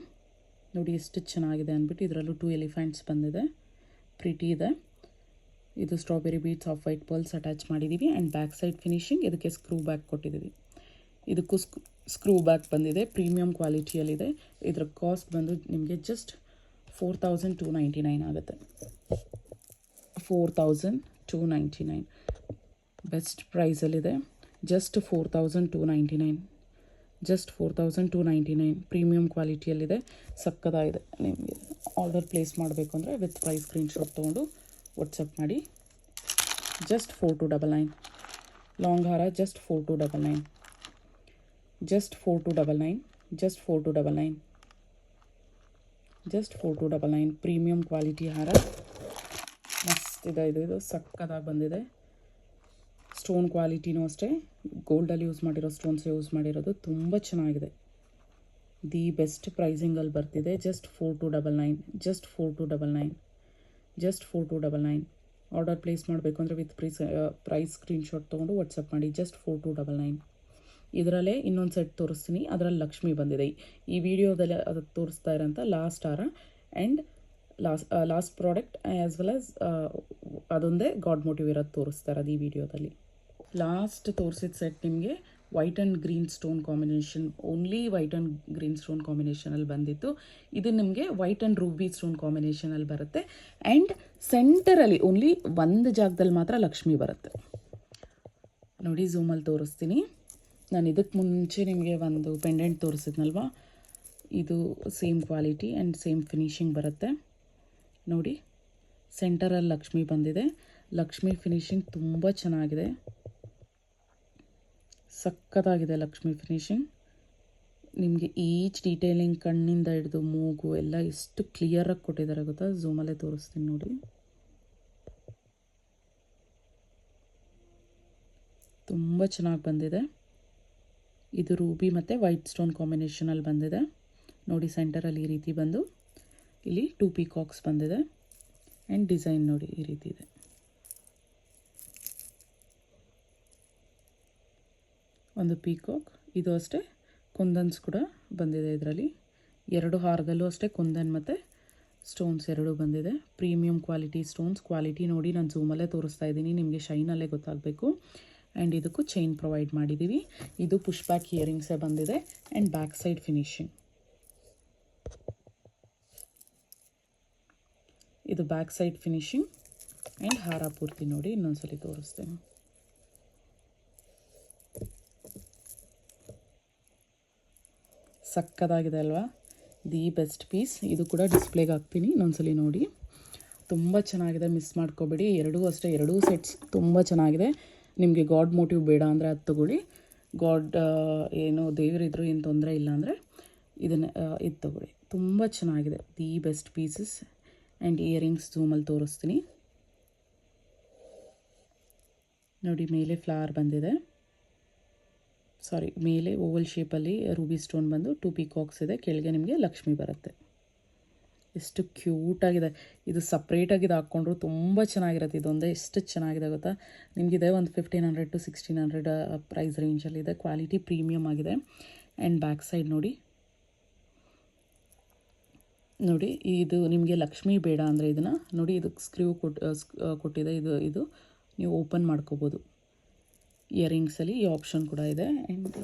ನೋಡಿ ಎಷ್ಟು ಚೆನ್ನಾಗಿದೆ ಅಂದ್ಬಿಟ್ಟು. ಇದರಲ್ಲೂ 2 ಎಲಿಫೆಂಟ್ಸ್ ಬಂದಿದೆ, ಪ್ರಿಟಿ ಇದೆ. ಇದು strawberry beads off white pearls attach ಮಾಡಿದ್ದೀವಿ. ಆ್ಯಂಡ್ ಬ್ಯಾಕ್ ಸೈಡ್ ಫಿನಿಶಿಂಗ್ ಇದಕ್ಕೆ ಸ್ಕ್ರೂ ಬ್ಯಾಕ್ ಕೊಟ್ಟಿದ್ದೀವಿ. ಇದಕ್ಕೂ ಸ್ಕ್ರೂ ಬ್ಯಾಕ್ ಬಂದಿದೆ, ಪ್ರೀಮಿಯಂ ಕ್ವಾಲಿಟಿಯಲ್ಲಿದೆ. ಇದರ ಕಾಸ್ಟ್ ಬಂದು ನಿಮಗೆ ಜಸ್ಟ್ 4299 ಆಗುತ್ತೆ. 4299 ಬೆಸ್ಟ್ ಪ್ರೈಸಲ್ಲಿದೆ. ಜಸ್ಟ್ 4299. ಜಸ್ಟ್ 4299 ಪ್ರೀಮಿಯಂ ಕ್ವಾಲಿಟಿಯಲ್ಲಿದೆ. ಸಕ್ಕತ್ತಾಗಿದೆ. ನಿಮಗೆ ಆರ್ಡರ್ ಪ್ಲೇಸ್ ಮಾಡಬೇಕು ಅಂದರೆ ವಿತ್ ಪ್ರೈಸ್ ಸ್ಕ್ರೀನ್ಶಾಟ್ ತೊಗೊಂಡು ವಾಟ್ಸಪ್ ಮಾಡಿ. ಜಸ್ಟ್ 4299. ಲಾಂಗ್ ಹಾರ just 4299. Just 4299. Just 4299. Just 4299 premium quality ಹಾರ. ಮಸ್ತ್ ಇದೆ. ಇದು ಸಕ್ಕತ್ತಾಗಿ ಬಂದಿದೆ. ಸ್ಟೋನ್ ಕ್ವಾಲಿಟಿನೂ ಅಷ್ಟೇ ಗೋಲ್ಡಲ್ಲಿ ಯೂಸ್ ಮಾಡಿರೋ ಸ್ಟೋನ್ಸ್ ಯೂಸ್ ಮಾಡಿರೋದು. ತುಂಬ ಚೆನ್ನಾಗಿದೆ. ದಿ ಬೆಸ್ಟ್ ಪ್ರೈಸಿಂಗಲ್ಲಿ ಬರ್ತಿದೆ. Just 4299, just 4299, just 4299. Order place ಮಾಡಬೇಕು ಅಂದರೆ ವಿತ್ ಪ್ರೈಸ್ ಸ್ಕ್ರೀನ್ಶಾಟ್ ತೊಗೊಂಡು ವಾಟ್ಸಪ್ ಮಾಡಿ. ಜಸ್ಟ್ 4299. ಇದರಲ್ಲೇ ಇನ್ನೊಂದು ಸೆಟ್ ತೋರಿಸ್ತೀನಿ, ಅದರಲ್ಲಿ ಲಕ್ಷ್ಮಿ ಬಂದಿದೆ. ಈ ವಿಡಿಯೋದಲ್ಲಿ ಅದು ತೋರಿಸ್ತಾ ಇರೋಂಥ ಲಾಸ್ಟ್ ಹಾರ and last product as well as ಅದೊಂದೇ ಗಾಡ್ ಮೋಟಿವ್ ಇರೋದು ತೋರಿಸ್ತಾ ಇರೋದು ಈ ವಿಡಿಯೋದಲ್ಲಿ. ಲಾಸ್ಟ್ ತೋರಿಸಿದ ಸೆಟ್ ನಿಮಗೆ white and green stone combination, only white and green stone ಕಾಂಬಿನೇಷನಲ್ಲಿ ಬಂದಿತ್ತು. ಇದು ನಿಮಗೆ ವೈಟ್ ಆ್ಯಂಡ್ ರೂಬಿ ಸ್ಟೋನ್ ಕಾಂಬಿನೇಷನಲ್ಲಿ ಬರುತ್ತೆ ಆ್ಯಂಡ್ ಸೆಂಟರಲ್ಲಿ ಓನ್ಲಿ ಒಂದು ಜಾಗದಲ್ಲಿ ಮಾತ್ರ ಲಕ್ಷ್ಮಿ ಬರುತ್ತೆ. ನೋಡಿ ಝೂಮಲ್ಲಿ ತೋರಿಸ್ತೀನಿ. ನಾನು ಇದಕ್ಕೆ ಮುಂಚೆ ನಿಮಗೆ ಒಂದು ಪೆಂಡೆಂಟ್ ತೋರಿಸಿದ್ನಲ್ವ, ಇದು same quality and same finishing ಬರುತ್ತೆ. ನೋಡಿ ಸೆಂಟರಲ್ಲಿ ಲಕ್ಷ್ಮಿ ಬಂದಿದೆ. ಲಕ್ಷ್ಮಿ ಫಿನಿಶಿಂಗ್ ತುಂಬ ಚೆನ್ನಾಗಿದೆ, ಸಕ್ಕತ್ತಾಗಿದೆ ಲಕ್ಷ್ಮಿ ಫಿನಿಶಿಂಗ್. ನಿಮಗೆ ಈಚ್ ಡೀಟೇಲಿಂಗ್ ಕಣ್ಣಿಂದ ಹಿಡಿದು ಮೂಗು ಎಲ್ಲ ಎಷ್ಟು ಕ್ಲಿಯರಾಗಿ ಕೊಟ್ಟಿದ್ದಾರೆ ಗೊತ್ತಾ. ಝೂಮಲ್ಲೇ ತೋರಿಸ್ತೀನಿ ನೋಡಿ. ತುಂಬ ಚೆನ್ನಾಗಿ ಬಂದಿದೆ. ಇದು ರೂಬಿ ಮತ್ತು ವೈಟ್ ಸ್ಟೋನ್ ಕಾಂಬಿನೇಷನಲ್ಲಿ ಬಂದಿದೆ. ನೋಡಿ ಸೆಂಟರಲ್ಲಿ ಈ ರೀತಿ ಬಂದು ಇಲ್ಲಿ 2 ಪೀಕಾಕ್ಸ್ ಬಂದಿದೆ ಆ್ಯಂಡ್ ಡಿಸೈನ್ ನೋಡಿ ಈ ರೀತಿ ಇದೆ. ಒಂದು ಪೀಕಾಕ್, ಇದು ಅಷ್ಟೇ ಕುಂದನ್ಸ್ ಕೂಡ ಬಂದಿದೆ ಇದರಲ್ಲಿ. 2 ಹಾರದಲ್ಲೂ ಅಷ್ಟೇ ಕುಂದನ್ ಮತ್ತು ಸ್ಟೋನ್ಸ್ ಎರಡೂ ಬಂದಿದೆ. Premium quality stones. ಕ್ವಾಲಿಟಿ ನೋಡಿ ನಾನು ಝೂಮಲ್ಲೇ ತೋರಿಸ್ತಾ ಇದ್ದೀನಿ, ನಿಮಗೆ ಶೈನಲ್ಲೇ ಗೊತ್ತಾಗಬೇಕು. ಆ್ಯಂಡ್ ಇದಕ್ಕೂ ಚೈನ್ ಪ್ರೊವೈಡ್ ಮಾಡಿದ್ದೀವಿ. ಇದು ಪುಷ್ ಬ್ಯಾಕ್ ಇಯರಿಂಗ್ಸೇ ಬಂದಿದೆ ಆ್ಯಂಡ್ ಬ್ಯಾಕ್ ಸೈಡ್ ಫಿನಿಶಿಂಗ್. ಇದು ಬ್ಯಾಕ್ ಸೈಡ್ ಫಿನಿಶಿಂಗ್ ಆ್ಯಂಡ್ ಹಾರ ಪೂರ್ತಿ ನೋಡಿ ಇನ್ನೊಂದ್ಸಲಿ ತೋರಿಸ್ತೇನೆ. ಸಕ್ಕದಾಗಿದೆ ಅಲ್ವಾ. The best piece. ಇದು ಕೂಡ ಡಿಸ್ಪ್ಲೇಗೆ ಹಾಕ್ತೀನಿ, ಇನ್ನೊಂದ್ಸಲಿ ನೋಡಿ. ತುಂಬ ಚೆನ್ನಾಗಿದೆ, ಮಿಸ್ ಮಾಡ್ಕೋಬೇಡಿ. ಎರಡೂ ಅಷ್ಟೇ, ಎರಡೂ ಸೆಟ್ಸ್ ತುಂಬ ಚೆನ್ನಾಗಿದೆ. ನಿಮಗೆ ಗಾಡ್ ಮೋಟಿವ್ ಬೇಡ ಅಂದರೆ ಅದು ತೊಗೊಳ್ಳಿ. ಗಾಡ್ ಏನೋ ದೇವರಿದ್ರು ಏನು ತೊಂದರೆ ಇಲ್ಲ ಅಂದರೆ ಇದನ್ನು ಇದು ತೊಗೊಳ್ಳಿ. ತುಂಬ ಚೆನ್ನಾಗಿದೆ. The best pieces and earrings ಝೂಮಲ್ಲಿ ತೋರಿಸ್ತೀನಿ ನೋಡಿ. ಮೇಲೆ ಫ್ಲವರ್ ಬಂದಿದೆ, ಸಾರಿ ಮೇಲೆ ಓವಲ್ ಶೇಪಲ್ಲಿ ರೂಬಿ ಸ್ಟೋನ್ ಬಂದು 2 ಪೀಕಾಕ್ಸ್ ಇದೆ. ಕೆಳಗೆ ನಿಮಗೆ ಲಕ್ಷ್ಮಿ ಬರುತ್ತೆ. ಎಷ್ಟು ಕ್ಯೂಟಾಗಿದೆ. ಇದು ಸಪ್ರೇಟಾಗಿ ಇದು ಹಾಕ್ಕೊಂಡ್ರು ತುಂಬ ಚೆನ್ನಾಗಿರುತ್ತೆ. ಇದೊಂದೇ ಎಷ್ಟು ಚೆನ್ನಾಗಿದೆ ಗೊತ್ತಾ. ನಿಮಗಿದೆ ಒಂದು 1500 to 1600 ಪ್ರೈಸ್ ರೇಂಜಲ್ಲಿದೆ. ಕ್ವಾಲಿಟಿ ಪ್ರೀಮಿಯಮ್ ಆಗಿದೆ. ಆ್ಯಂಡ್ ಬ್ಯಾಕ್ ಸೈಡ್ ನೋಡಿ. ನೋಡಿ ಇದು ನಿಮಗೆ ಲಕ್ಷ್ಮಿ ಬೇಡ ಅಂದರೆ ಇದನ್ನು ನೋಡಿ, ಇದಕ್ಕೆ ಸ್ಕ್ರೂ ಕೊಟ್ಟಿದೆ. ಇದು ನೀವು ಓಪನ್ ಮಾಡ್ಕೋಬೋದು. ಇಯರಿಂಗ್ಸಲ್ಲಿ ಈ ಆಪ್ಷನ್ ಕೂಡ ಇದೆ. ಆ್ಯಂಡ್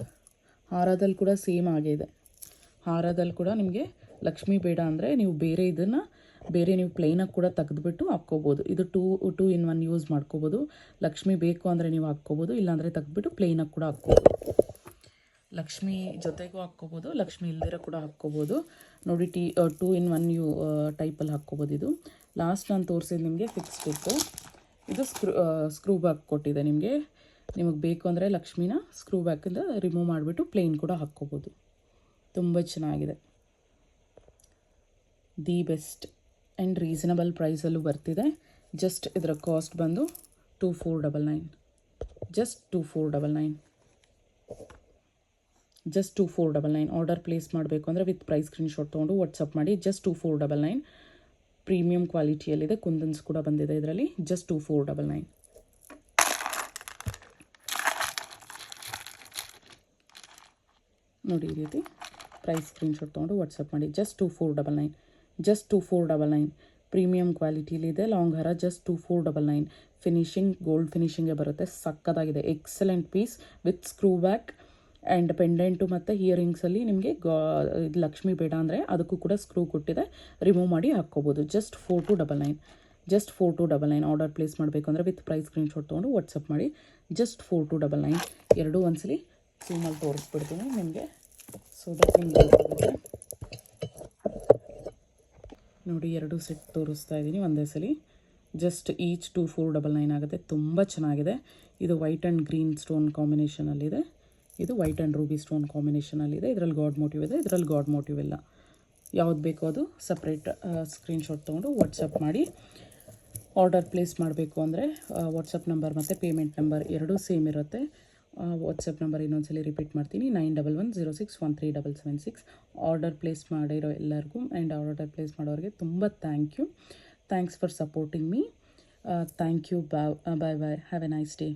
ಹಾರದಲ್ಲಿ ಕೂಡ ಸೇಮ್ ಆಗೇ ಇದೆ. ಹಾರದಲ್ಲಿ ಕೂಡ ನಿಮಗೆ ಲಕ್ಷ್ಮಿ ಬೇಡ ಅಂದರೆ ನೀವು ಬೇರೆ ನೀವು ಪ್ಲೈನಾಗಿ ಕೂಡ ತೆಗೆದುಬಿಟ್ಟು ಹಾಕ್ಕೋಬೋದು. ಇದು ಟೂ ಇನ್ ಒನ್ ಯೂಸ್ ಮಾಡ್ಕೋಬೋದು. ಲಕ್ಷ್ಮಿ ಬೇಕು ಅಂದರೆ ನೀವು ಹಾಕ್ಕೋಬೋದು, ಇಲ್ಲಾಂದರೆ ತೆಗೆದುಬಿಟ್ಟು ಪ್ಲೈನಾಗಿ ಕೂಡ ಹಾಕ್ಕೋಬೋದು. ಲಕ್ಷ್ಮಿ ಜೊತೆಗೂ ಹಾಕ್ಕೋಬೋದು, ಲಕ್ಷ್ಮಿ ಇಲ್ದಿರೋ ಕೂಡ ಹಾಕ್ಕೋಬೋದು. ನೋಡಿ 2 in 1 ಟೈಪಲ್ಲಿ ಹಾಕ್ಕೋಬೋದು. ಇದು ಲಾಸ್ಟ್ ನಾನು ತೋರಿಸಿದ್ದು ನಿಮಗೆ ಫಿಕ್ಸ್ಡ್ ಇತ್ತು. ಇದು ಸ್ಕ್ರೂ ಬ್ಯಾಕ್ ಕೊಟ್ಟಿದೆ. ನಿಮಗೆ ಬೇಕು ಅಂದರೆ ಲಕ್ಷ್ಮಿನ ಸ್ಕ್ರೂ ಬ್ಯಾಕಿಂದ ರಿಮೂವ್ ಮಾಡಿಬಿಟ್ಟು ಪ್ಲೇನ್ ಕೂಡ ಹಾಕ್ಕೋಬೋದು. ತುಂಬ ಚೆನ್ನಾಗಿದೆ. ದಿ ಬೆಸ್ಟ್ ಆ್ಯಂಡ್ ರೀಸನಬಲ್ ಪ್ರೈಸಲ್ಲೂ ಬರ್ತಿದೆ. ಜಸ್ಟ್ ಇದರ ಕಾಸ್ಟ್ ಬಂದು 2499, ಜಸ್ಟ್ 2499, ಜಸ್ಟ್ 2499. ಆರ್ಡರ್ ಪ್ಲೇಸ್ ಮಾಡಬೇಕು ಅಂದರೆ ವಿತ್ ಪ್ರೈಸ್ ಸ್ಕ್ರೀನ್ಶಾಟ್ ತೊಗೊಂಡು ವಾಟ್ಸಪ್ ಮಾಡಿ. ಜಸ್ಟ್ 2499. ಪ್ರೀಮಿಯಂ ಕ್ವಾಲಿಟಿಯಲ್ಲಿದೆ. ಕುಂದನ್ಸ್ ಕೂಡ ಬಂದಿದೆ ಇದರಲ್ಲಿ. ಜಸ್ಟ್ 2499. ನೋಡಿ ಈ ರೀತಿ ಪ್ರೈಸ್ ಸ್ಕ್ರೀನ್ಶಾಟ್ ತೊಗೊಂಡು ವಾಟ್ಸಪ್ ಮಾಡಿ. Just 2499, just 2499. ಪ್ರೀಮಿಯಂ ಕ್ವಾಲಿಟಿಲಿದೆ. ಲಾಂಗ್ ಹಾರ ಜಸ್ಟ್ 2499. ಫಿನಿಶಿಂಗ್ ಗೋಲ್ಡ್ ಫಿನಿಶಿಂಗೇ ಬರುತ್ತೆ. ಸಕ್ಕತ್ತಾಗಿದೆ. Excellent piece with screw back and pendant ಮತ್ತು ಇಯರಿಂಗ್ಸಲ್ಲಿ ನಿಮಗೆ ಇದು ಲಕ್ಷ್ಮಿ ಬೇಡ ಅಂದರೆ ಅದಕ್ಕೂ ಕೂಡ ಸ್ಕ್ರೂ ಕೊಟ್ಟಿದೆ, ರಿಮೂವ್ ಮಾಡಿ ಹಾಕ್ಕೋಬೋದು. Just 4299, just 4299. ಆರ್ಡರ್ ಪ್ಲೇಸ್ ಮಾಡಬೇಕು ಅಂದರೆ ವಿತ್ ಪ್ರೈಸ್ ಸ್ಕ್ರೀನ್ಶಾಟ್ ತೊಗೊಂಡು ವಾಟ್ಸಪ್ ಮಾಡಿ. ಜಸ್ಟ್ 4299. ಎರಡೂ ಒಂದ್ಸಲಿ ಝೂಮಲ್ಲಿ ತೋರಿಸ್ಬಿಡ್ತೀನಿ ನಿಮಗೆ, ಸೊ ದಟ್ ನಿಮ್ಗೆ ಗೊತ್ತಾಗುತ್ತೆ. ನೋಡಿ ಎರಡು ಸೆಟ್ ತೋರಿಸ್ತಾ ಇದ್ದೀನಿ ಒಂದೇ ಸಲ. ಜಸ್ಟ್ ಈಚ್ 2499 ಆಗುತ್ತೆ. ತುಂಬ ಚೆನ್ನಾಗಿದೆ. ಇದು ವೈಟ್ ಆ್ಯಂಡ್ ಗ್ರೀನ್ ಸ್ಟೋನ್ ಕಾಂಬಿನೇಷನಲ್ಲಿದೆ. ಇದು ವೈಟ್ ಆ್ಯಂಡ್ ರೂಬಿ ಸ್ಟೋನ್ ಕಾಂಬಿನೇಷನಲ್ಲಿದೆ. ಇದರಲ್ಲಿ ಗಾಡ್ ಮೋಟಿವ್ ಇದೆ, ಇದರಲ್ಲಿ ಗಾಡ್ ಮೋಟಿವ್ ಇಲ್ಲ. ಯಾವ್ದು ಬೇಕೋ ಅದು ಸಪ್ರೇಟ್ ಸ್ಕ್ರೀನ್ಶಾಟ್ ತೊಗೊಂಡು ವಾಟ್ಸಪ್ ಮಾಡಿ. ಆರ್ಡರ್ ಪ್ಲೇಸ್ ಮಾಡಬೇಕು ಅಂದರೆ ವಾಟ್ಸಪ್ ನಂಬರ್ ಮತ್ತು ಪೇಮೆಂಟ್ ನಂಬರ್ ಎರಡೂ ಸೇಮ್ ಇರುತ್ತೆ. ವಾಟ್ಸಪ್ ನಂಬರ್ ಇನ್ನೊಂದ್ಸಲಿ ರಿಪೀಟ್ ಮಾಡ್ತೀನಿ, 9110613776. ಆರ್ಡರ್ ಪ್ಲೇಸ್ ಮಾಡಿರೋ ಎಲ್ಲರಿಗೂ ಆ್ಯಂಡ್ ಆರ್ಡರ್ ಪ್ಲೇಸ್ ಮಾಡೋರಿಗೆ ತುಂಬ thanks for supporting me. Thank you. Bye bye. Have a nice day.